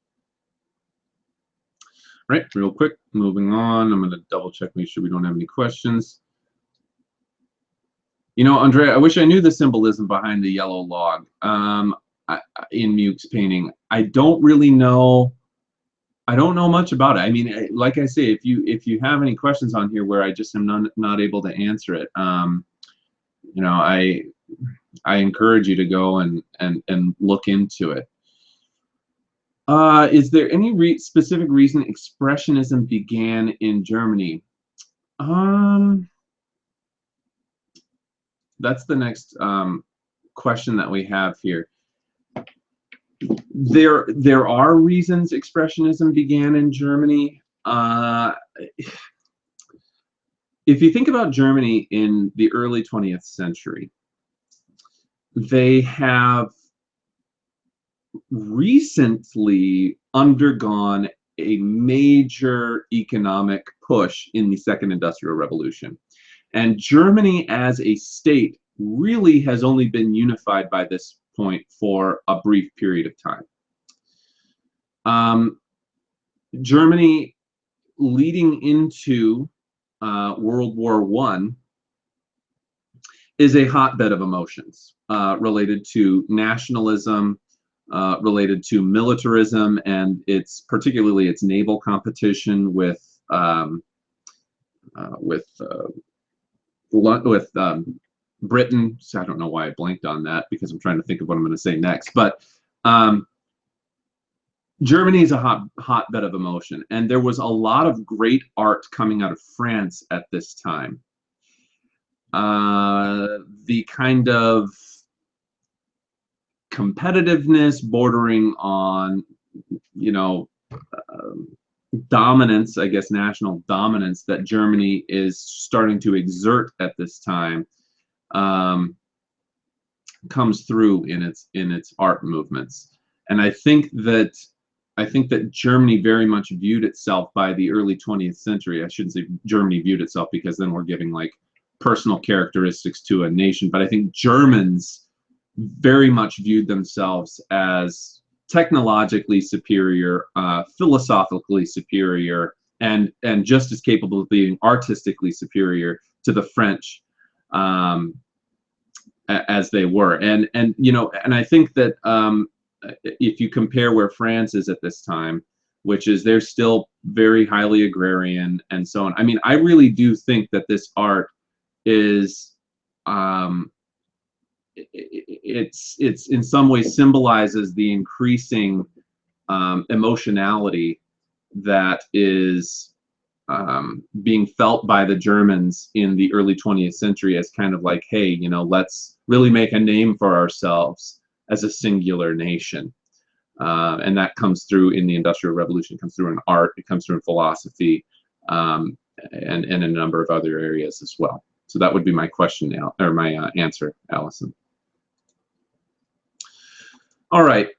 Right, real quick, moving on. I'm going to double check, make sure we don't have any questions. You know, Andrea, I wish I knew the symbolism behind the yellow log in Muke's painting. I don't really know. I don't know much about it. I mean, like I say, if you have any questions on here where I just am not able to answer it, you know, I encourage you to go and look into it. Is there any specific reason Expressionism began in Germany? That's the next question that we have here. There are reasons Expressionism began in Germany. If you think about Germany in the early 20th century, they have recently undergone a major economic push in the Second Industrial Revolution. And Germany as a state really has only been unified by this point for a brief period of time. Germany, leading into World War I, is a hotbed of emotions related to nationalism, related to militarism, and particularly its naval competition with Britain. So I don't know why I blanked on that, because I'm trying to think of what I'm going to say next. But Germany is a hotbed of emotion, and there was a lot of great art coming out of France at this time. The kind of competitiveness bordering on, you know, dominance, I guess, national dominance that Germany is starting to exert at this time comes through in its art movements. And I think that Germany very much viewed itself by the early 20th century. I shouldn't say Germany viewed itself, because then we're giving like personal characteristics to a nation. But I think Germans very much viewed themselves as technologically superior, philosophically superior, and just as capable of being artistically superior to the French as they were. And you know, and I think that if you compare where France is at this time, which is they're still very highly agrarian and so on. I mean, I really do think that this art is it's in some ways symbolizes the increasing emotionality that is being felt by the Germans in the early 20th century as kind of like, hey, you know, let's really make a name for ourselves as a singular nation. And that comes through in the Industrial Revolution, it comes through in art, it comes through in philosophy, and in a number of other areas as well. So that would be my question now, or my answer, Allison. All right.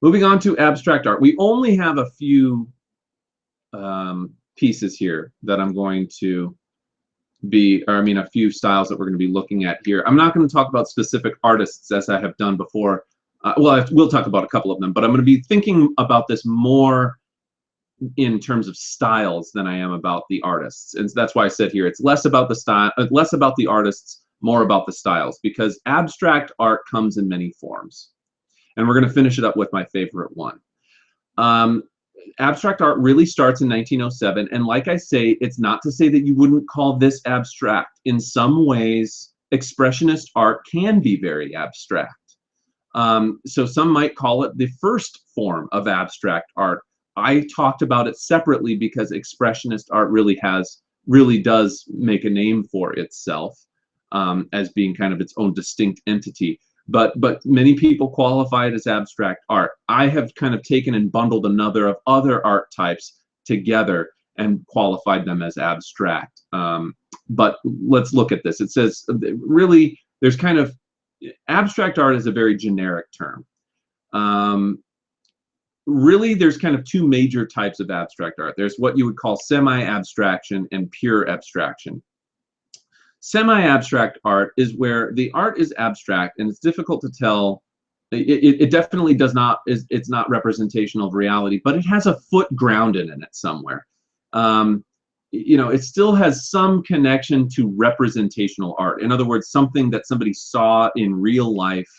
Moving on to abstract art. We only have a few pieces here that I'm going to a few styles that we're going to be looking at here. I'm not going to talk about specific artists as I have done before. Well, we'll talk about a couple of them, but I'm going to be thinking about this more in terms of styles than I am about the artists. And that's why I said here, it's less about the style, less about the artists, more about the styles, because abstract art comes in many forms. And we're going to finish it up with my favorite one. Abstract art really starts in 1907, and like I say, it's not to say that you wouldn't call this abstract. In some ways, expressionist art can be very abstract. So some might call it the first form of abstract art. I talked about it separately because expressionist art really does make a name for itself as being kind of its own distinct entity. But many people qualify it as abstract art. I have kind of taken and bundled another of other art types together and qualified them as abstract. But let's look at this. It says really there's kind of abstract art is a very generic term. Really, there's kind of two major types of abstract art. There's what you would call semi-abstraction and pure abstraction. Semi-abstract art is where the art is abstract and it's difficult to tell. It definitely does not, it's not representational of reality, but it has a foot grounded in it somewhere. You know, it still has some connection to representational art. In other words, something that somebody saw in real life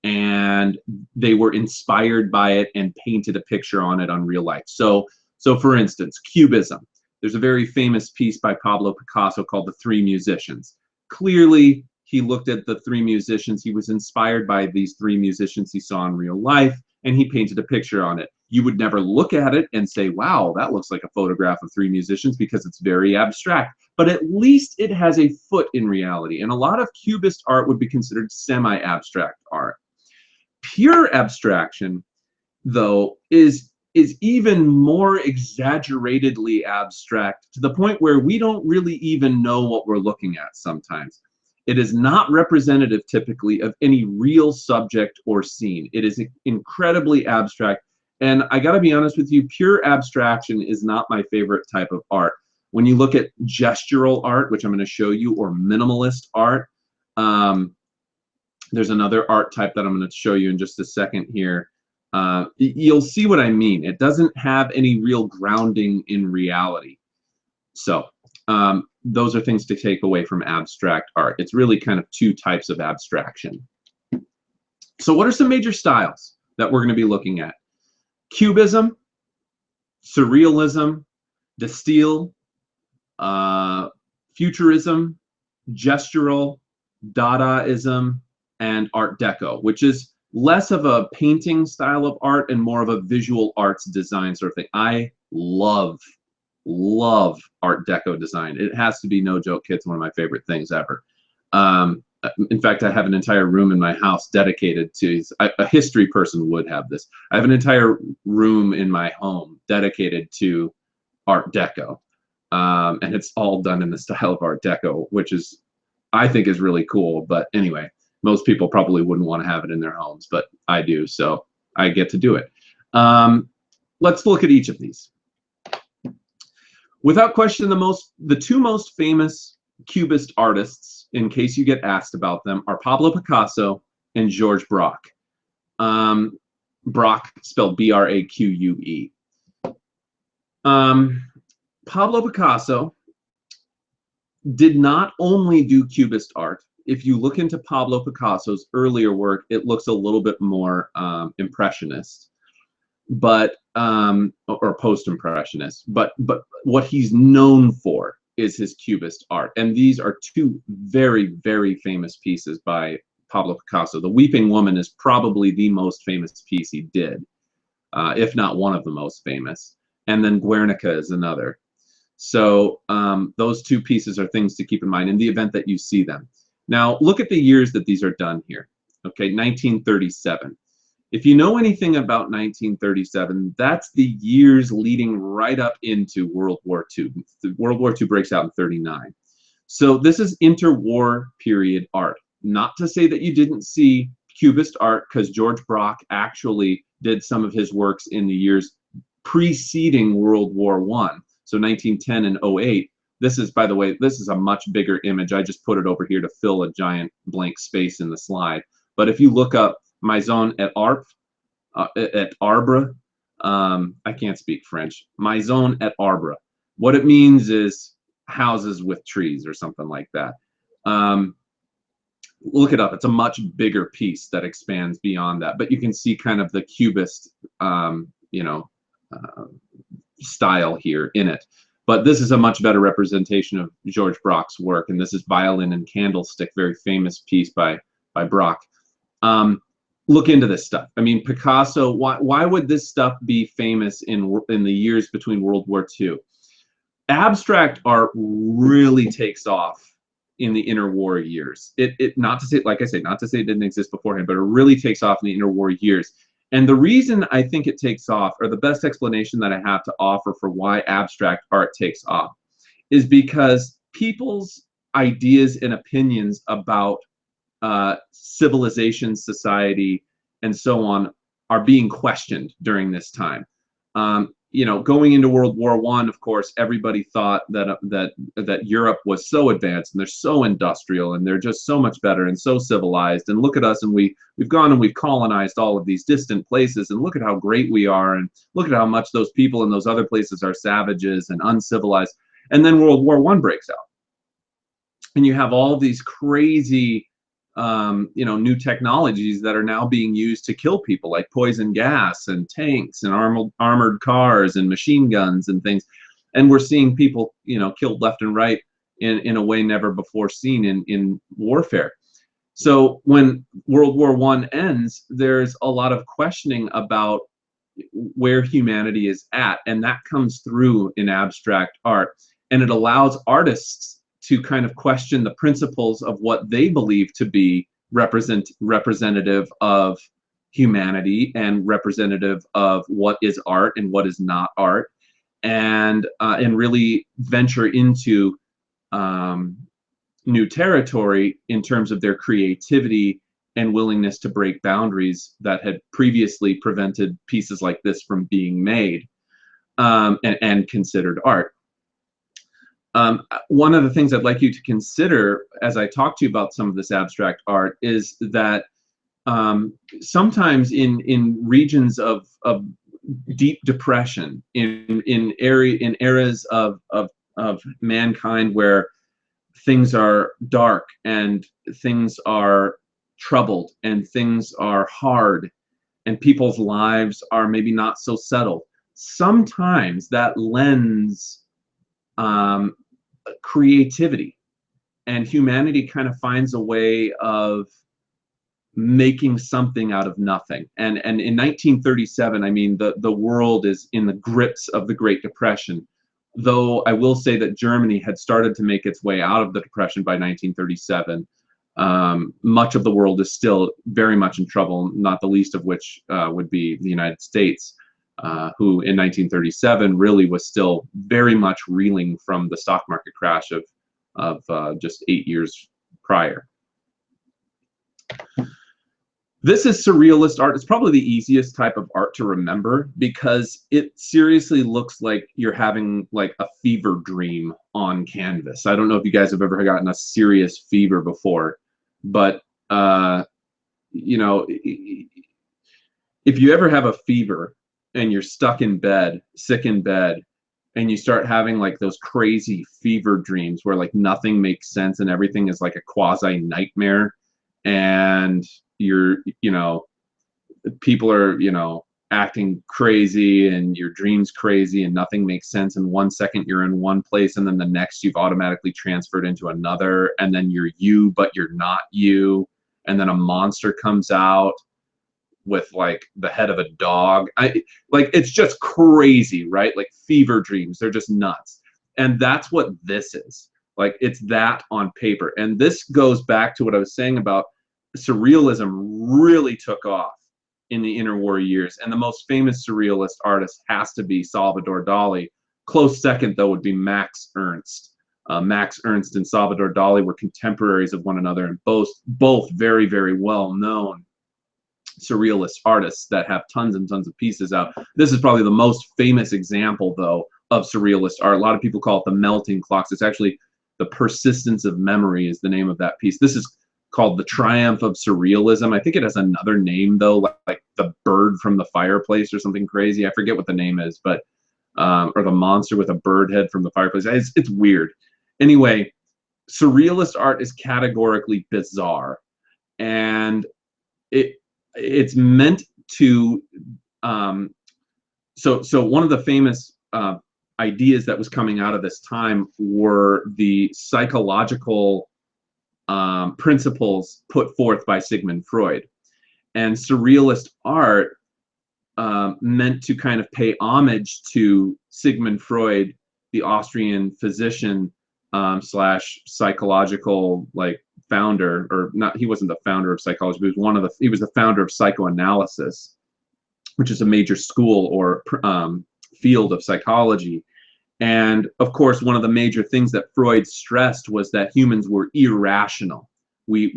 and they were inspired by it and painted a picture on it on real life. So for instance, Cubism. There's a very famous piece by Pablo Picasso called The Three Musicians. Clearly, he looked at the three musicians. He was inspired by these three musicians he saw in real life, and he painted a picture on it. You would never look at it and say, wow, that looks like a photograph of three musicians, because it's very abstract. But at least it has a foot in reality. And a lot of Cubist art would be considered semi-abstract art. Pure abstraction, though, is even more exaggeratedly abstract, to the point where we don't really even know what we're looking at sometimes. It is not representative typically of any real subject or scene. It is incredibly abstract. And I got to be honest with you, pure abstraction is not my favorite type of art. When you look at gestural art, which I'm going to show you, or minimalist art, there's another art type that I'm going to show you in just a second here. You'll see what I mean. It doesn't have any real grounding in reality. So those are things to take away from abstract art. It's really kind of two types of abstraction. So what are some major styles that we're going to be looking at? Cubism, Surrealism, De Stijl, Futurism, Gestural, Dadaism, and Art Deco, which is less of a painting style of art and more of a visual arts design sort of thing. I love Art Deco design. It has to be, no joke, kids, one of my favorite things ever. In fact, I have an entire room in my house dedicated to, a history person would have this. I have an entire room in my home dedicated to Art Deco. And it's all done in the style of Art Deco, which is, I think, is really cool. But anyway, most people probably wouldn't want to have it in their homes, but I do, so I get to do it. Let's look at each of these. Without question, the two most famous Cubist artists, in case you get asked about them, are Pablo Picasso and George Braque. Braque spelled B-R-A-Q-U-E. Pablo Picasso did not only do Cubist art. If you look into Pablo Picasso's earlier work, it looks a little bit more Impressionist, but or Post-impressionist. But what he's known for is his Cubist art, and these are two very, very famous pieces by Pablo Picasso. The Weeping Woman is probably the most famous piece he did, if not one of the most famous. And then Guernica is another. So those two pieces are things to keep in mind in the event that you see them. Now, look at the years that these are done here. Okay, 1937. If you know anything about 1937, that's the years leading right up into World War II. World War II breaks out in 39. So this is interwar period art. Not to say that you didn't see Cubist art, because George Braque actually did some of his works in the years preceding World War I. So 1910 and 08. This is, by the way, this is a much bigger image. I just put it over here to fill a giant blank space in the slide. But if you look up Maison et Arbre, et Arbre. I can't speak French. Maison et Arbre. What it means is houses with trees or something like that. Look it up. It's a much bigger piece that expands beyond that. But you can see kind of the cubist, you know, style here in it. But this is a much better representation of Georges Braque's work, and this is Violin and Candlestick, very famous piece by Braque. Look into this stuff. I mean, Picasso. Why would this stuff be famous in the years between World War II? Abstract art really takes off in the interwar years. It not to say, like I say, not to say it didn't exist beforehand, but it really takes off in the interwar years. And the reason I think it takes off, or the best explanation that I have to offer for why abstract art takes off, is because people's ideas and opinions about civilization, society, and so on are being questioned during this time. You know, going into World War I, of course, everybody thought that Europe was so advanced and they're so industrial and they're just so much better and so civilized. And look at us, and we've gone and we've colonized all of these distant places, and look at how great we are, and look at how much those people in those other places are savages and uncivilized. And then World War I breaks out, and you have all these crazy you know, new technologies that are now being used to kill people, like poison gas and tanks and armored cars and machine guns and things. And we're seeing people, you know, killed left and right in a way never before seen in warfare. So when World War I ends, there's a lot of questioning about where humanity is at, and that comes through in abstract art. And it allows artists to kind of question the principles of what they believe to be representative of humanity and representative of what is art and what is not art, and really venture into new territory in terms of their creativity and willingness to break boundaries that had previously prevented pieces like this from being made and considered art. One of the things I'd like you to consider as I talk to you about some of this abstract art is that sometimes in regions of deep depression, in eras of mankind where things are dark and things are troubled and things are hard and people's lives are maybe not so settled, sometimes that lends creativity, and humanity kind of finds a way of making something out of nothing. And in 1937, I mean, the world is in the grips of the Great Depression, though I will say that Germany had started to make its way out of the Depression by 1937. Much of the world is still very much in trouble, not the least of which would be the United States, who in 1937 really was still very much reeling from the stock market crash of just 8 years prior. This is surrealist art. It's probably the easiest type of art to remember because it seriously looks like you're having like a fever dream on canvas. I don't know if you guys have ever gotten a serious fever before, but you know, if you ever have a fever and you're stuck in bed, sick in bed, and you start having like those crazy fever dreams where like nothing makes sense and everything is like a quasi nightmare, and you're, you know, people are, you know, acting crazy and your dream's crazy and nothing makes sense, and 1 second you're in one place and then the next you've automatically transferred into another, and then you're you but you're not you, and then a monster comes out with like the head of a dog. Like, it's just crazy, right? Like fever dreams, they're just nuts. And that's what this is. Like, it's that on paper. And this goes back to what I was saying about surrealism really took off in the interwar years. And the most famous surrealist artist has to be Salvador Dali. Close second, though, would be Max Ernst. Max Ernst and Salvador Dali were contemporaries of one another, and both very, very well known surrealist artists that have tons and tons of pieces out. This is probably the most famous example, though, of surrealist art. A lot of people call it the melting clocks. It's actually The Persistence of Memory is the name of that piece. This is called The Triumph of Surrealism. I think it has another name though, like the bird from the fireplace or something crazy. I forget what the name is, but or the monster with a bird head from the fireplace. It's weird. Anyway, surrealist art is categorically bizarre, and it's meant to so one of the famous ideas that was coming out of this time were the psychological principles put forth by Sigmund Freud. And surrealist art meant to kind of pay homage to Sigmund Freud, the Austrian physician slash psychological like founder, or not, he wasn't the founder of psychology, but he was the founder of psychoanalysis, which is a major school or field of psychology. And of course, one of the major things that Freud stressed was that humans were irrational. We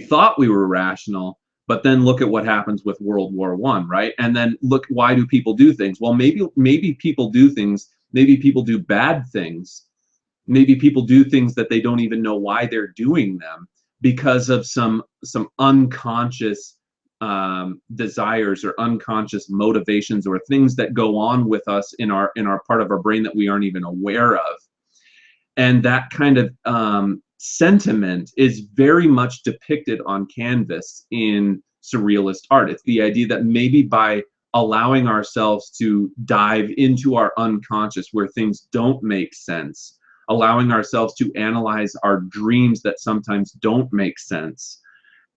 thought we were rational, but then look at what happens with World War I, right? And then look, why do people do things? Well, maybe people do things, maybe people do bad things, maybe people do things that they don't even know why they're doing them because of some unconscious desires or unconscious motivations or things that go on with us in our part of our brain that we aren't even aware of. And that kind of sentiment is very much depicted on canvas in surrealist art. It's the idea that maybe by allowing ourselves to dive into our unconscious where things don't make sense, allowing ourselves to analyze our dreams that sometimes don't make sense,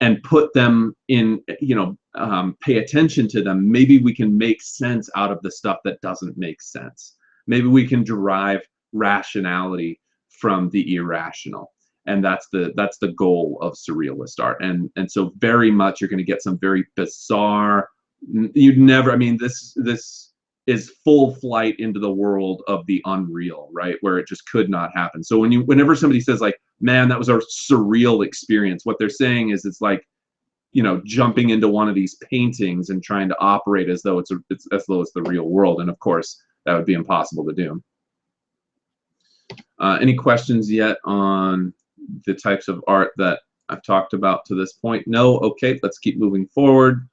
and put them in, pay attention to them, maybe we can make sense out of the stuff that doesn't make sense. Maybe we can derive rationality from the irrational. And that's the goal of surrealist art. And so very much you're going to get some very bizarre, this is full flight into the world of the unreal, right? Where it just could not happen. So whenever somebody says like, man, that was our surreal experience, what they're saying is it's like, jumping into one of these paintings and trying to operate as though it's the real world. And of course, that would be impossible to do. Any questions yet on the types of art that I've talked about to this point? No? Okay, let's keep moving forward.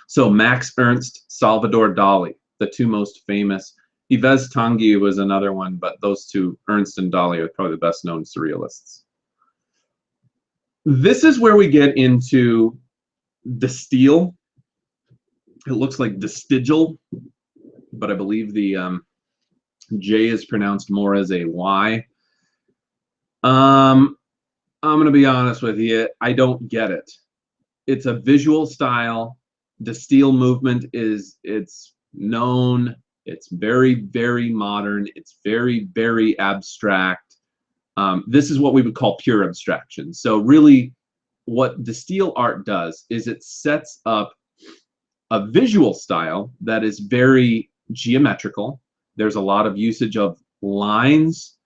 So Max Ernst, Salvador Dali, the two most famous. Yves Tanguy was another one, but those two, Ernst and Dali, are probably the best known surrealists. This is where we get into Destiel. It looks like Destigial, but I believe the J is pronounced more as a Y. I'm going to be honest with you, I don't get it. It's a visual style. Destiel movement it's known. It's very, very modern. It's very, very abstract. This is what we would call pure abstraction. So really what Destiel art does is it sets up a visual style that is very geometrical. There's a lot of usage of lines,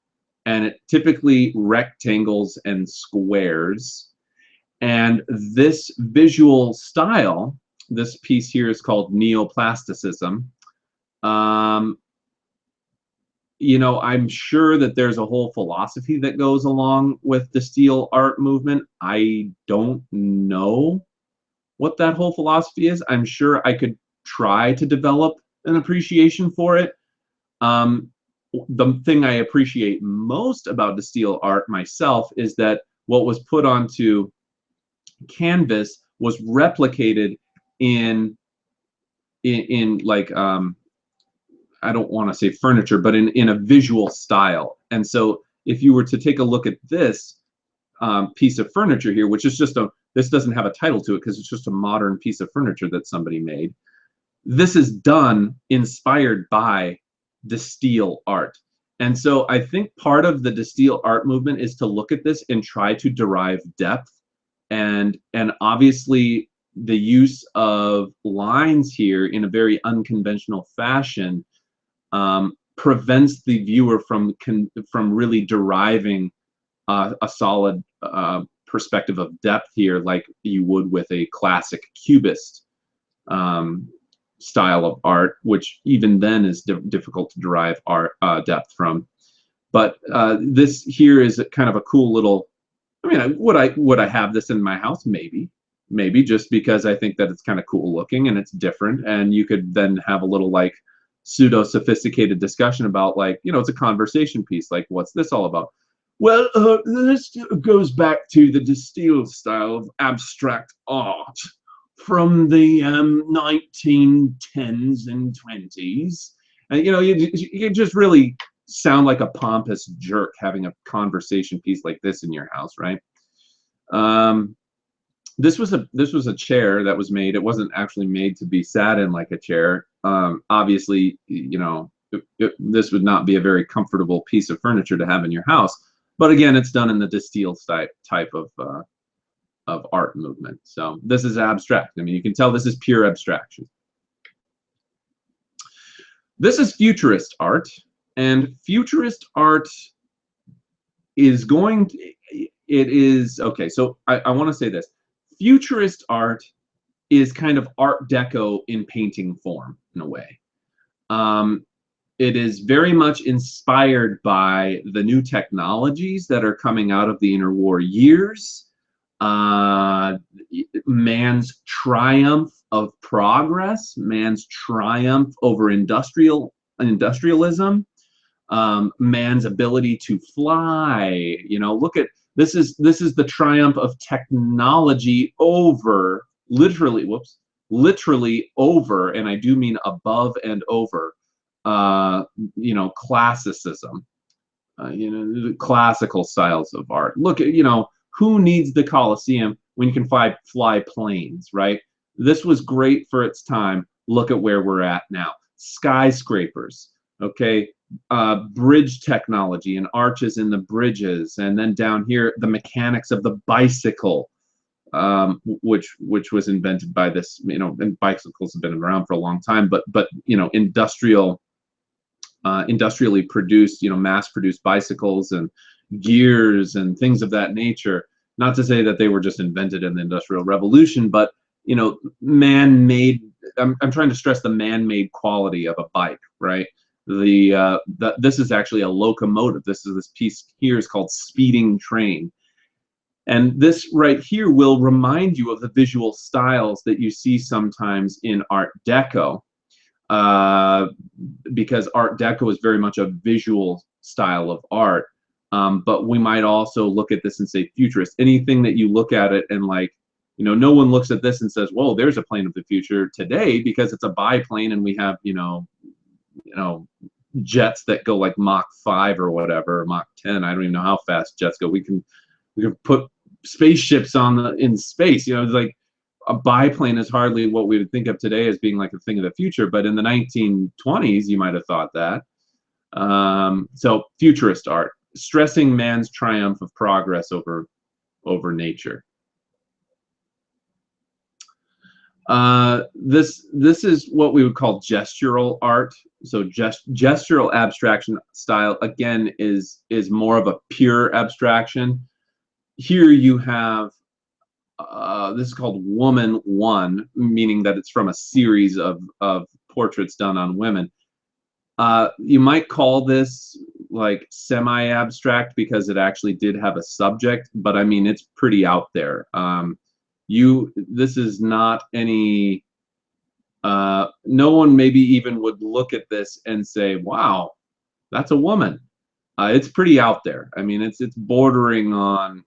and it typically rectangles and squares. And this visual style, this piece here is called neoplasticism. I'm sure that there's a whole philosophy that goes along with the Destiel art movement. I don't know what that whole philosophy is. I'm sure I could try to develop an appreciation for it. The thing I appreciate most about Destiel art myself is that what was put onto canvas was replicated in like I don't want to say furniture, but in a visual style. And so if you were to take a look at this piece of furniture here, which is just this doesn't have a title to it because it's just a modern piece of furniture that somebody made. This is done inspired by Destiel art. And so I think part of the Destiel art movement is to look at this and try to derive depth. And obviously the use of lines here in a very unconventional fashion prevents the viewer from really deriving a solid perspective of depth here, like you would with a classic cubist style of art, which even then is difficult to derive art depth from. But this here is kind of a cool little I mean, would I have this in my house? Maybe just because I think that it's kind of cool looking and it's different, and you could then have a little like pseudo sophisticated discussion about, like, it's a conversation piece, like, what's this all about? Well, this goes back to the Distille style of abstract art from the 1910s and 20s. And you just really sound like a pompous jerk having a conversation piece like this in your house, right? This was a chair that was made. It wasn't actually made to be sat in like a chair. Obviously, this would not be a very comfortable piece of furniture to have in your house. But again, it's done in the Distille type of art movement. So this is abstract. I mean, you can tell this is pure abstraction. This is futurist art, and futurist art is okay. So I want to say this. Futurist art is kind of Art Deco in painting form, in a way. It is very much inspired by the new technologies that are coming out of the interwar years. Man's triumph of progress, man's triumph over industrialism, man's ability to fly. Look at this is the triumph of technology over literally over, and I do mean above and over, classicism, the classical styles of art. Look at, who needs the Colosseum when you can fly planes, right? This was great for its time. Look at where we're at now. Skyscrapers, okay? Bridge technology and arches in the bridges, and then down here the mechanics of the bicycle, which was invented by this, and bicycles have been around for a long time, but industrially produced, mass-produced bicycles and gears and things of that nature. Not to say that they were just invented in the Industrial Revolution, but man-made. I'm trying to stress the man-made quality of a bike, right? This is actually a locomotive. This piece here is called Speeding Train. And this right here will remind you of the visual styles that you see sometimes in Art Deco, because Art Deco is very much a visual style of art. But we might also look at this and say futurist. Anything that you look at it and, like, no one looks at this and says, whoa, there's a plane of the future today, because it's a biplane and we have, jets that go like Mach 5 or whatever, or Mach 10. I don't even know how fast jets go. We can put spaceships in space. It's like a biplane is hardly what we would think of today as being like a thing of the future, but in the 1920s you might have thought that. So futurist art, stressing man's triumph of progress over nature. This is what we would call gestural art. So gestural abstraction style, again, is more of a pure abstraction. Here you have, this is called Woman 1, meaning that it's from a series of portraits done on women. You might call this like semi-abstract because it actually did have a subject, but I mean, it's pretty out there. This is not any, no one maybe even would look at this and say, wow, that's a woman. It's pretty out there. I mean, it's bordering on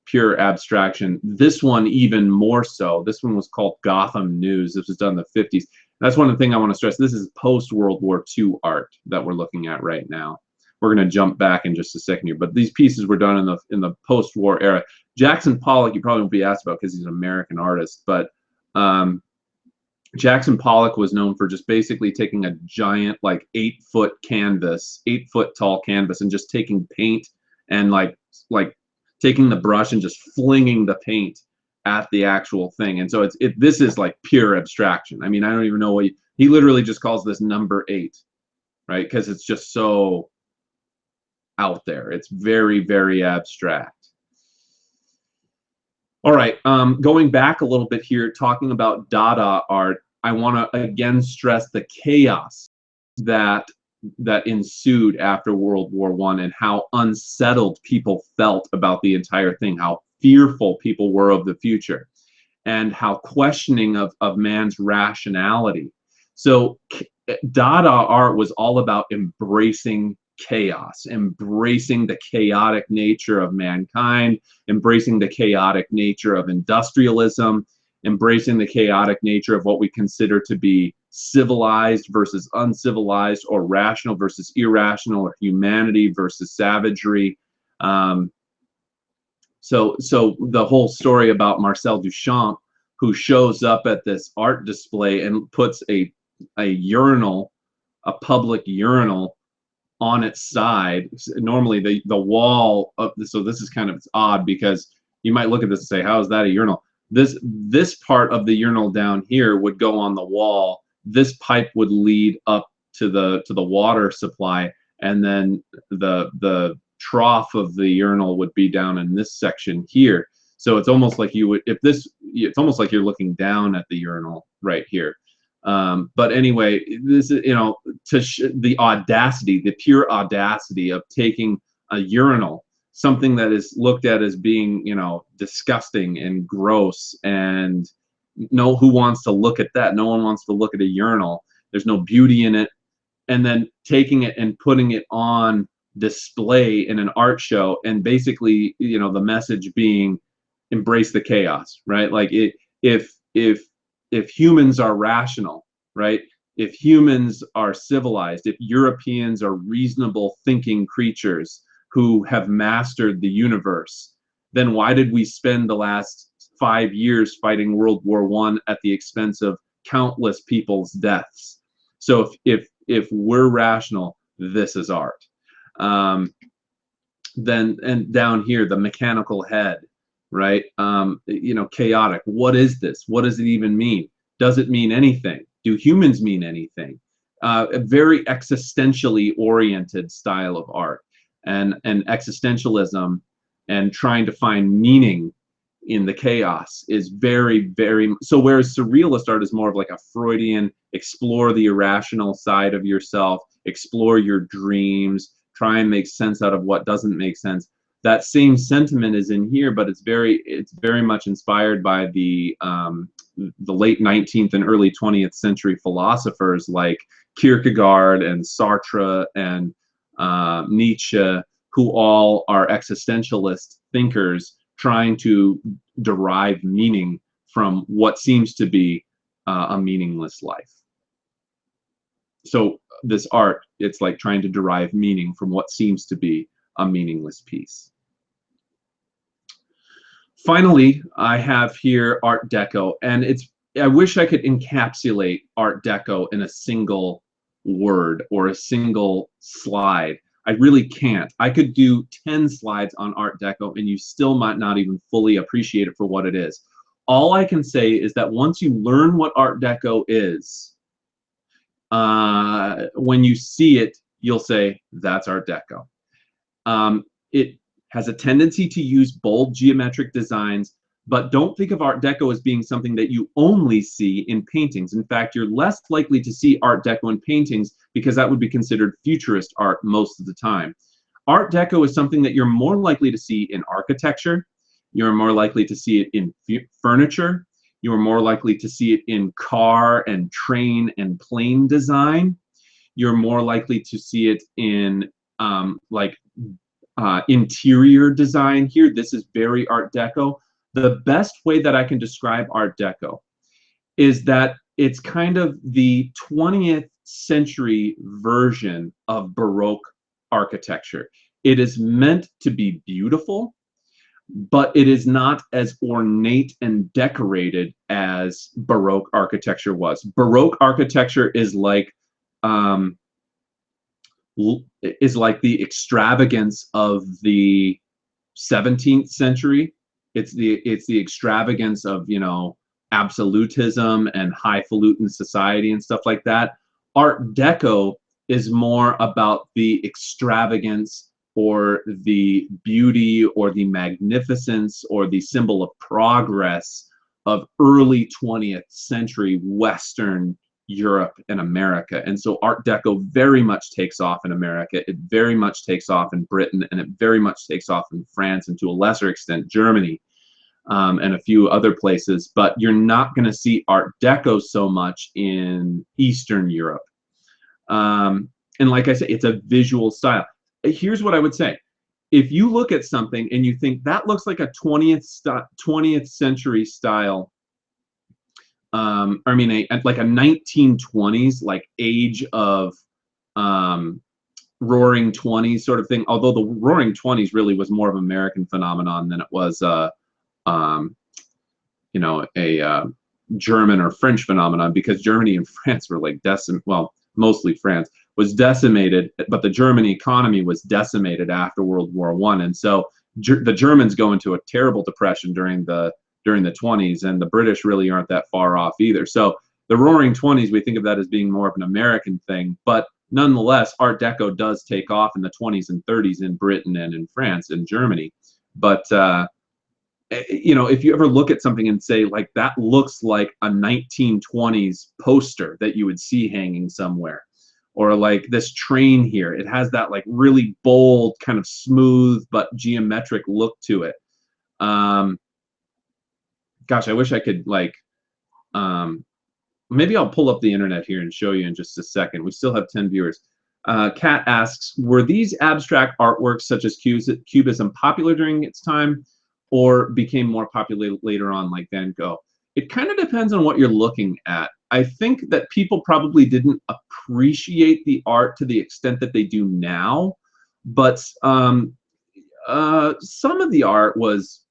pure abstraction. This one even more so. This one was called Gotham News. This was done in the 50s. That's one of the things I want to stress. This is post-World War II art that we're looking at right now. We're going to jump back in just a second here, but these pieces were done in the post-war era. Jackson Pollock, you probably won't be asked about because he's an American artist, but Jackson Pollock was known for just basically taking a giant, like 8-foot canvas, 8-foot tall canvas, and just taking paint and like taking the brush and just flinging the paint at the actual thing. And so this is like pure abstraction. I mean, I don't even know what he literally just calls this number 8, right? Because it's just so out there. It's very, very abstract. All right, going back a little bit here, talking about Dada art, I want to again stress the chaos that that ensued after World War I, and how unsettled people felt about the entire thing, how fearful people were of the future, and how questioning of man's rationality. So Dada art was all about embracing chaos, embracing the chaotic nature of mankind, embracing the chaotic nature of industrialism, embracing the chaotic nature of what we consider to be civilized versus uncivilized, or rational versus irrational, or humanity versus savagery. So the whole story about Marcel Duchamp, who shows up at this art display and puts a urinal, a public urinal, on its side. Normally the wall of, so this is kind of odd, because you might look at this and say, how is that a urinal? This part of the urinal down here would go on the wall. This pipe would lead up to the water supply, and then the trough of the urinal would be down in this section here. So it's almost like you would, it's almost like you're looking down at the urinal right here. But anyway, this is, the audacity, the pure audacity of taking a urinal, something that is looked at as being, disgusting and gross, and who wants to look at that? No one wants to look at a urinal. There's no beauty in it. And then taking it and putting it on display in an art show, and basically, the message being, embrace the chaos, right? Like if humans are rational, right? If humans are civilized, if Europeans are reasonable thinking creatures who have mastered the universe, then why did we spend the last 5 years fighting World War I at the expense of countless people's deaths? So if we're rational, this is art. Then, and down here, the mechanical head, right? Chaotic. What is this? What does it even mean? Does it mean anything? Do humans mean anything? A very existentially oriented style of art, and existentialism, and trying to find meaning in the chaos is very, very, so whereas surrealist art is more of like a Freudian, explore the irrational side of yourself, explore your dreams, try and make sense out of what doesn't make sense. That same sentiment is in here, but it's very much inspired by the late 19th and early 20th century philosophers like Kierkegaard and Sartre and Nietzsche, who all are existentialist thinkers trying to derive meaning from what seems to be a meaningless life. So this art, it's like trying to derive meaning from what seems to be a meaningless piece. Finally, I have here Art Deco, and I wish I could encapsulate Art Deco in a single word or a single slide. I really can't. I could do 10 slides on Art Deco and you still might not even fully appreciate it for what it is. All I can say is that once you learn what Art Deco is, when you see it, you'll say, that's Art Deco. It has a tendency to use bold geometric designs, but don't think of Art Deco as being something that you only see in paintings. In fact, you're less likely to see Art Deco in paintings because that would be considered futurist art most of the time. Art Deco is something that you're more likely to see in architecture, you're more likely to see it in furniture, you're more likely to see it in car and train and plane design, you're more likely to see it in interior design here. This is very Art Deco. The best way that I can describe Art Deco is that it's kind of the 20th century version of Baroque architecture. It is meant to be beautiful, but it is not as ornate and decorated as Baroque architecture was. Baroque architecture is like the extravagance of the 17th century. It's the extravagance of, absolutism and highfalutin society and stuff like that. Art Deco is more about the extravagance or the beauty or the magnificence or the symbol of progress of early 20th century Western Europe and America. And so Art Deco very much takes off in America. It very much takes off in Britain, and it very much takes off in France, and to a lesser extent Germany, and a few other places. But you're not going to see Art Deco so much in Eastern Europe. And like I said, it's a visual style. Here's what I would say. If you look at something and you think that looks like a 20th century style, I mean, like a 1920s, like age of Roaring Twenties sort of thing. Although the Roaring Twenties really was more of an American phenomenon than it was, you know, a German or French phenomenon, because Germany and France were like well, mostly France was decimated, but the German economy was decimated after World War I, and so the Germans go into a terrible depression during the 20s, and the British really aren't that far off either. So the Roaring Twenties, we think of that as being more of an American thing, but nonetheless, Art Deco does take off in the 20s and 30s in Britain and in France and Germany. But you know, if you ever look at something and say, like, that looks like a 1920s poster that you would see hanging somewhere, or like this train here, it has that like really bold, kind of smooth but geometric look to it. Gosh, I wish I could, like, maybe I'll pull up the internet here and show you in just a second. We still have 10 viewers. Kat asks, were these abstract artworks such as Cubism popular during its time, or became more popular later on, like Van Gogh? It kind of depends on what you're looking at. I think that people probably didn't appreciate the art to the extent that they do now, but some of the art was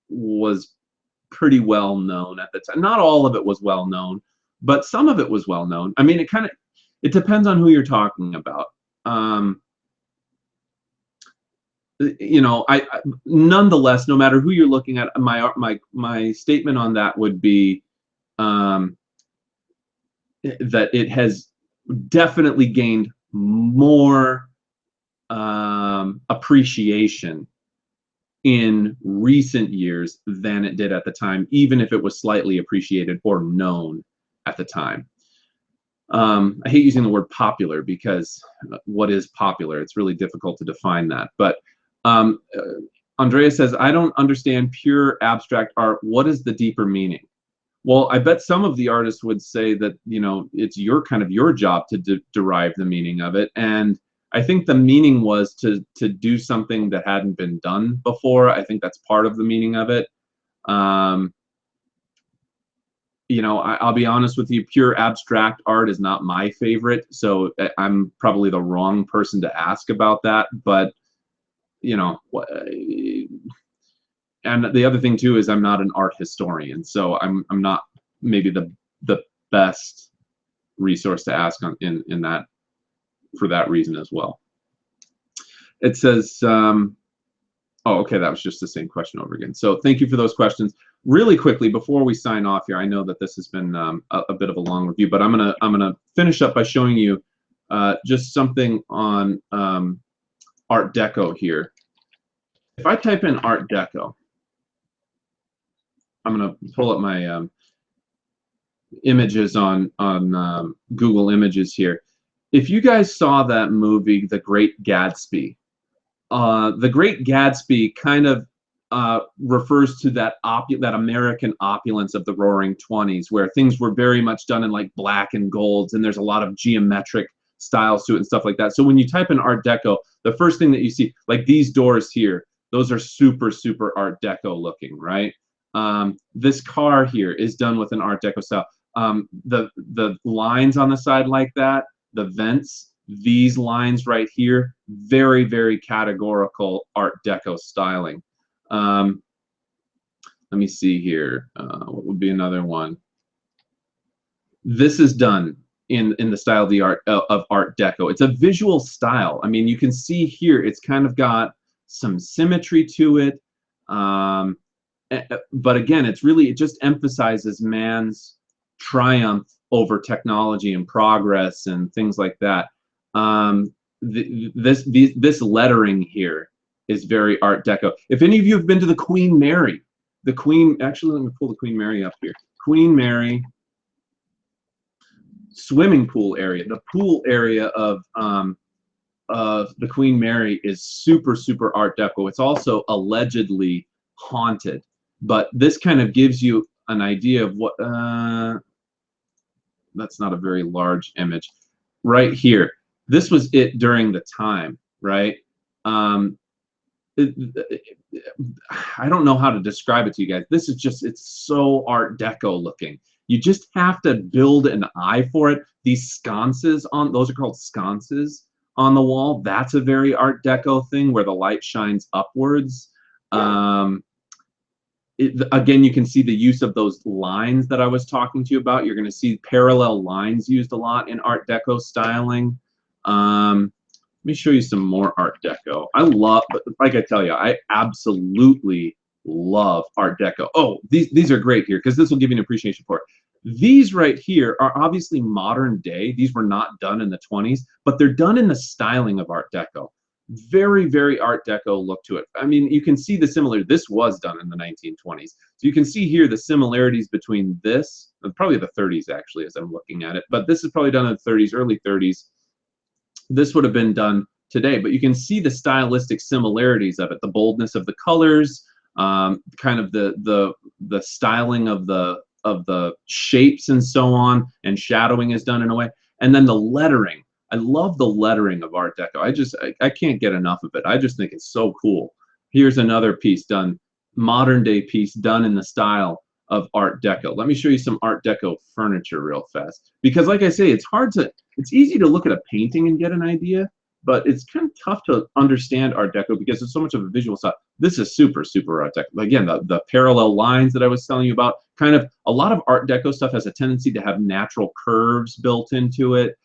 pretty well known at the time. Not all of it was well known, but some of it was well known. I mean, it depends on who you're talking about. You know, I nonetheless, no matter who you're looking at, my statement on that would be that it has definitely gained more appreciation in recent years than it did at the time, even if it was slightly appreciated or known at the time. I hate using the word popular, because what is popular? It's really difficult to define that. But Andrea says, I don't understand pure abstract art. What is the deeper meaning? Well, I bet some of the artists would say that, you know, it's your job to derive the meaning of it. And I think the meaning was to do something that hadn't been done before. I think that's part of the meaning of it. You know, I'll be honest with you, pure abstract art is not my favorite, so I'm probably the wrong person to ask about that. But, you know, and the other thing too is I'm not an art historian, so I'm not maybe the best resource to ask on in that, for that reason as well. It says, oh, okay, that was just the same question over again. So thank you for those questions. Really quickly, before we sign off here, I know that this has been a bit of a long review, but I'm gonna finish up by showing you just something on Art Deco here. If I type in Art Deco, I'm gonna pull up my images on Google Images here. If you guys saw that movie, The Great Gatsby, The Great Gatsby kind of refers to that American opulence of the Roaring Twenties, where things were very much done in like black and golds, and there's a lot of geometric styles to it and stuff like that. So when you type in Art Deco, the first thing that you see, like these doors here, those are super, super Art Deco looking, right? This car here is done with an Art Deco style. The lines on the side like that, the vents, these lines right here, very, very categorical Art Deco styling. Let me see here. What would be another one? This is done in the style of Art Deco. It's a visual style. I mean, you can see here, it's kind of got some symmetry to it. But again, it just emphasizes man's triumph over technology and progress and things like that. This lettering here is very Art Deco. If any of you have been to the Queen Mary, actually, let me pull the Queen Mary up here. Queen Mary. swimming pool area. The pool area of the Queen Mary is super, super Art Deco. It's also allegedly haunted, but this kind of gives you an idea of what, that's not a very large image. Right here, this was it during the time, right? I don't know how to describe it to you guys. This is just, it's so Art Deco looking. You just have to build an eye for it. These sconces on, those are called sconces on the wall. That's a very Art Deco thing where the light shines upwards. Again, you can see the use of those lines that I was talking to you about. You're going to see parallel lines used a lot in Art Deco styling. Let me show you some more Art Deco. I love, like I tell you, I absolutely love Art Deco. Oh, these are great here because this will give you an appreciation for it. These right here are obviously modern day. These were not done in the 20s, but they're done in the styling of Art Deco. Very, very Art Deco look to it. I mean, you can see the similar. This was done in the 1920s. So you can see here the similarities between this, probably the 30s actually as I'm looking at it, but this is probably done in the 30s, early 30s. This would have been done today, but you can see the stylistic similarities of it, the boldness of the colors, kind of the styling of the shapes and so on, and shadowing is done in a way, and then the lettering. I love the lettering of Art Deco. I can't get enough of it. I just think it's so cool. Here's another piece done, modern day piece done in the style of Art Deco. Let me show you some Art Deco furniture real fast, because like I say, it's easy to look at a painting and get an idea, but it's kind of tough to understand Art Deco because it's so much of a visual style. This is super, super Art Deco. Again, the parallel lines that I was telling you about, kind of a lot of Art Deco stuff has a tendency to have natural curves built into it.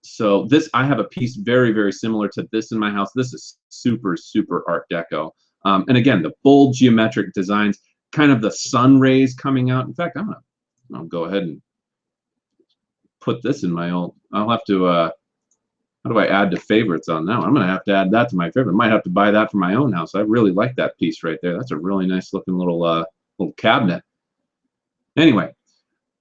So this, I have a piece very, very similar to this in my house. This is super, super Art Deco. And again, the bold geometric designs, kind of the sun rays coming out. In fact, I'll go ahead and put this in my old, I'll have to, how do I add to favorites on that one? I'm going to have to add that to my favorite. Might have to buy that for my own house. I really like that piece right there. That's a really nice looking little cabinet. Anyway,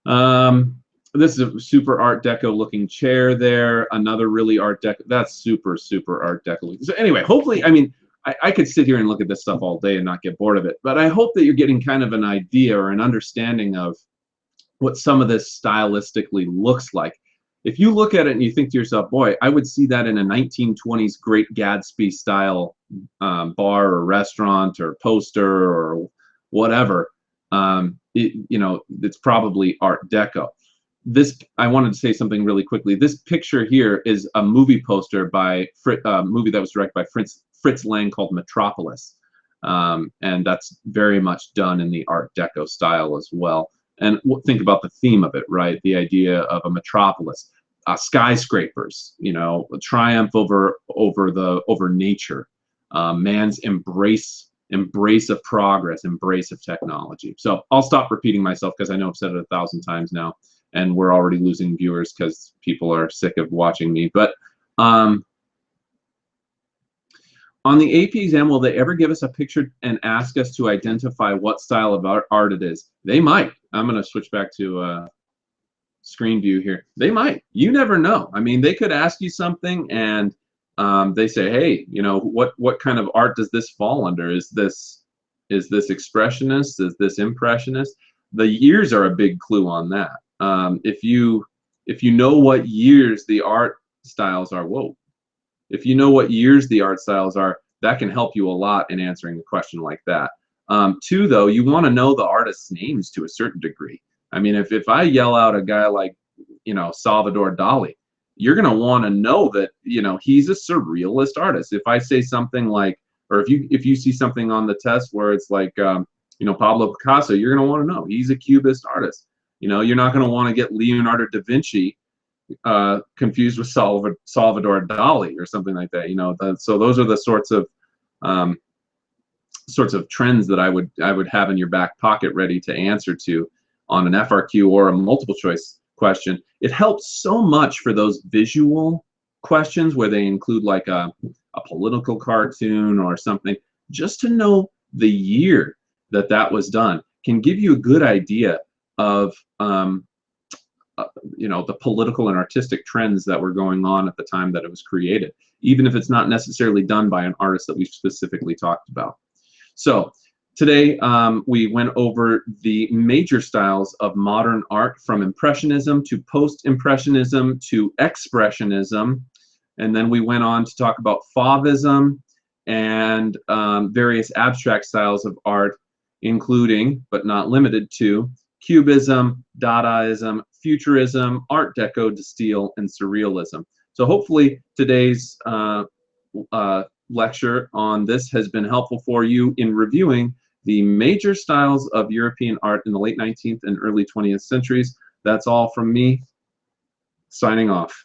this is a super Art Deco looking chair there. Another really Art Deco. That's super, super Art Deco. So anyway, hopefully, I mean, I could sit here and look at this stuff all day and not get bored of it, but I hope that you're getting kind of an idea or an understanding of what some of this stylistically looks like. If you look at it and you think to yourself, boy, I would see that in a 1920s Great Gatsby style bar or restaurant or poster or whatever, you know, it's probably Art Deco. This, I wanted to say something really quickly. This picture here is a movie poster by movie that was directed by Fritz Lang called Metropolis, and that's very much done in the Art Deco style as well. And think about the theme of it, right? The idea of a metropolis, skyscrapers, you know, a triumph over nature, man's embrace of progress, embrace of technology. So I'll stop repeating myself because I know I've said it 1,000 times now, and we're already losing viewers because people are sick of watching me. But on the AP exam, will they ever give us a picture and ask us to identify what style of art it is? They might. I'm going to switch back to screen view here. They might. You never know. I mean, they could ask you something and they say, hey, you know, what kind of art does this fall under? Is this Expressionist? Is this Impressionist? The years are a big clue on that. If you know what years the art styles are, if you know what years the art styles are, that can help you a lot in answering a question like that. Two, though, you want to know the artist's names to a certain degree. I mean, if I yell out a guy like, you know, Salvador Dali, you're going to want to know that, you know, he's a surrealist artist. If I say something like, or if you see something on the test where it's like, you know, Pablo Picasso, you're going to want to know he's a Cubist artist. You know, you're not going to want to get Leonardo da Vinci confused with Salvador Dali or something like that. You know, so those are the sorts of trends that I would have in your back pocket ready to answer to on an FRQ or a multiple choice question. It helps so much for those visual questions where they include like a political cartoon or something, just to know the year that was done can give you a good idea of you know, the political and artistic trends that were going on at the time that it was created, even if it's not necessarily done by an artist that we specifically talked about. So today we went over the major styles of modern art, from Impressionism to Post-impressionism to Expressionism, and then we went on to talk about Favism and various abstract styles of art, including, but not limited to, Cubism, Dadaism, Futurism, Art Deco, Style, and Surrealism. So hopefully today's lecture on this has been helpful for you in reviewing the major styles of European art in the late 19th and early 20th centuries. That's all from me, signing off.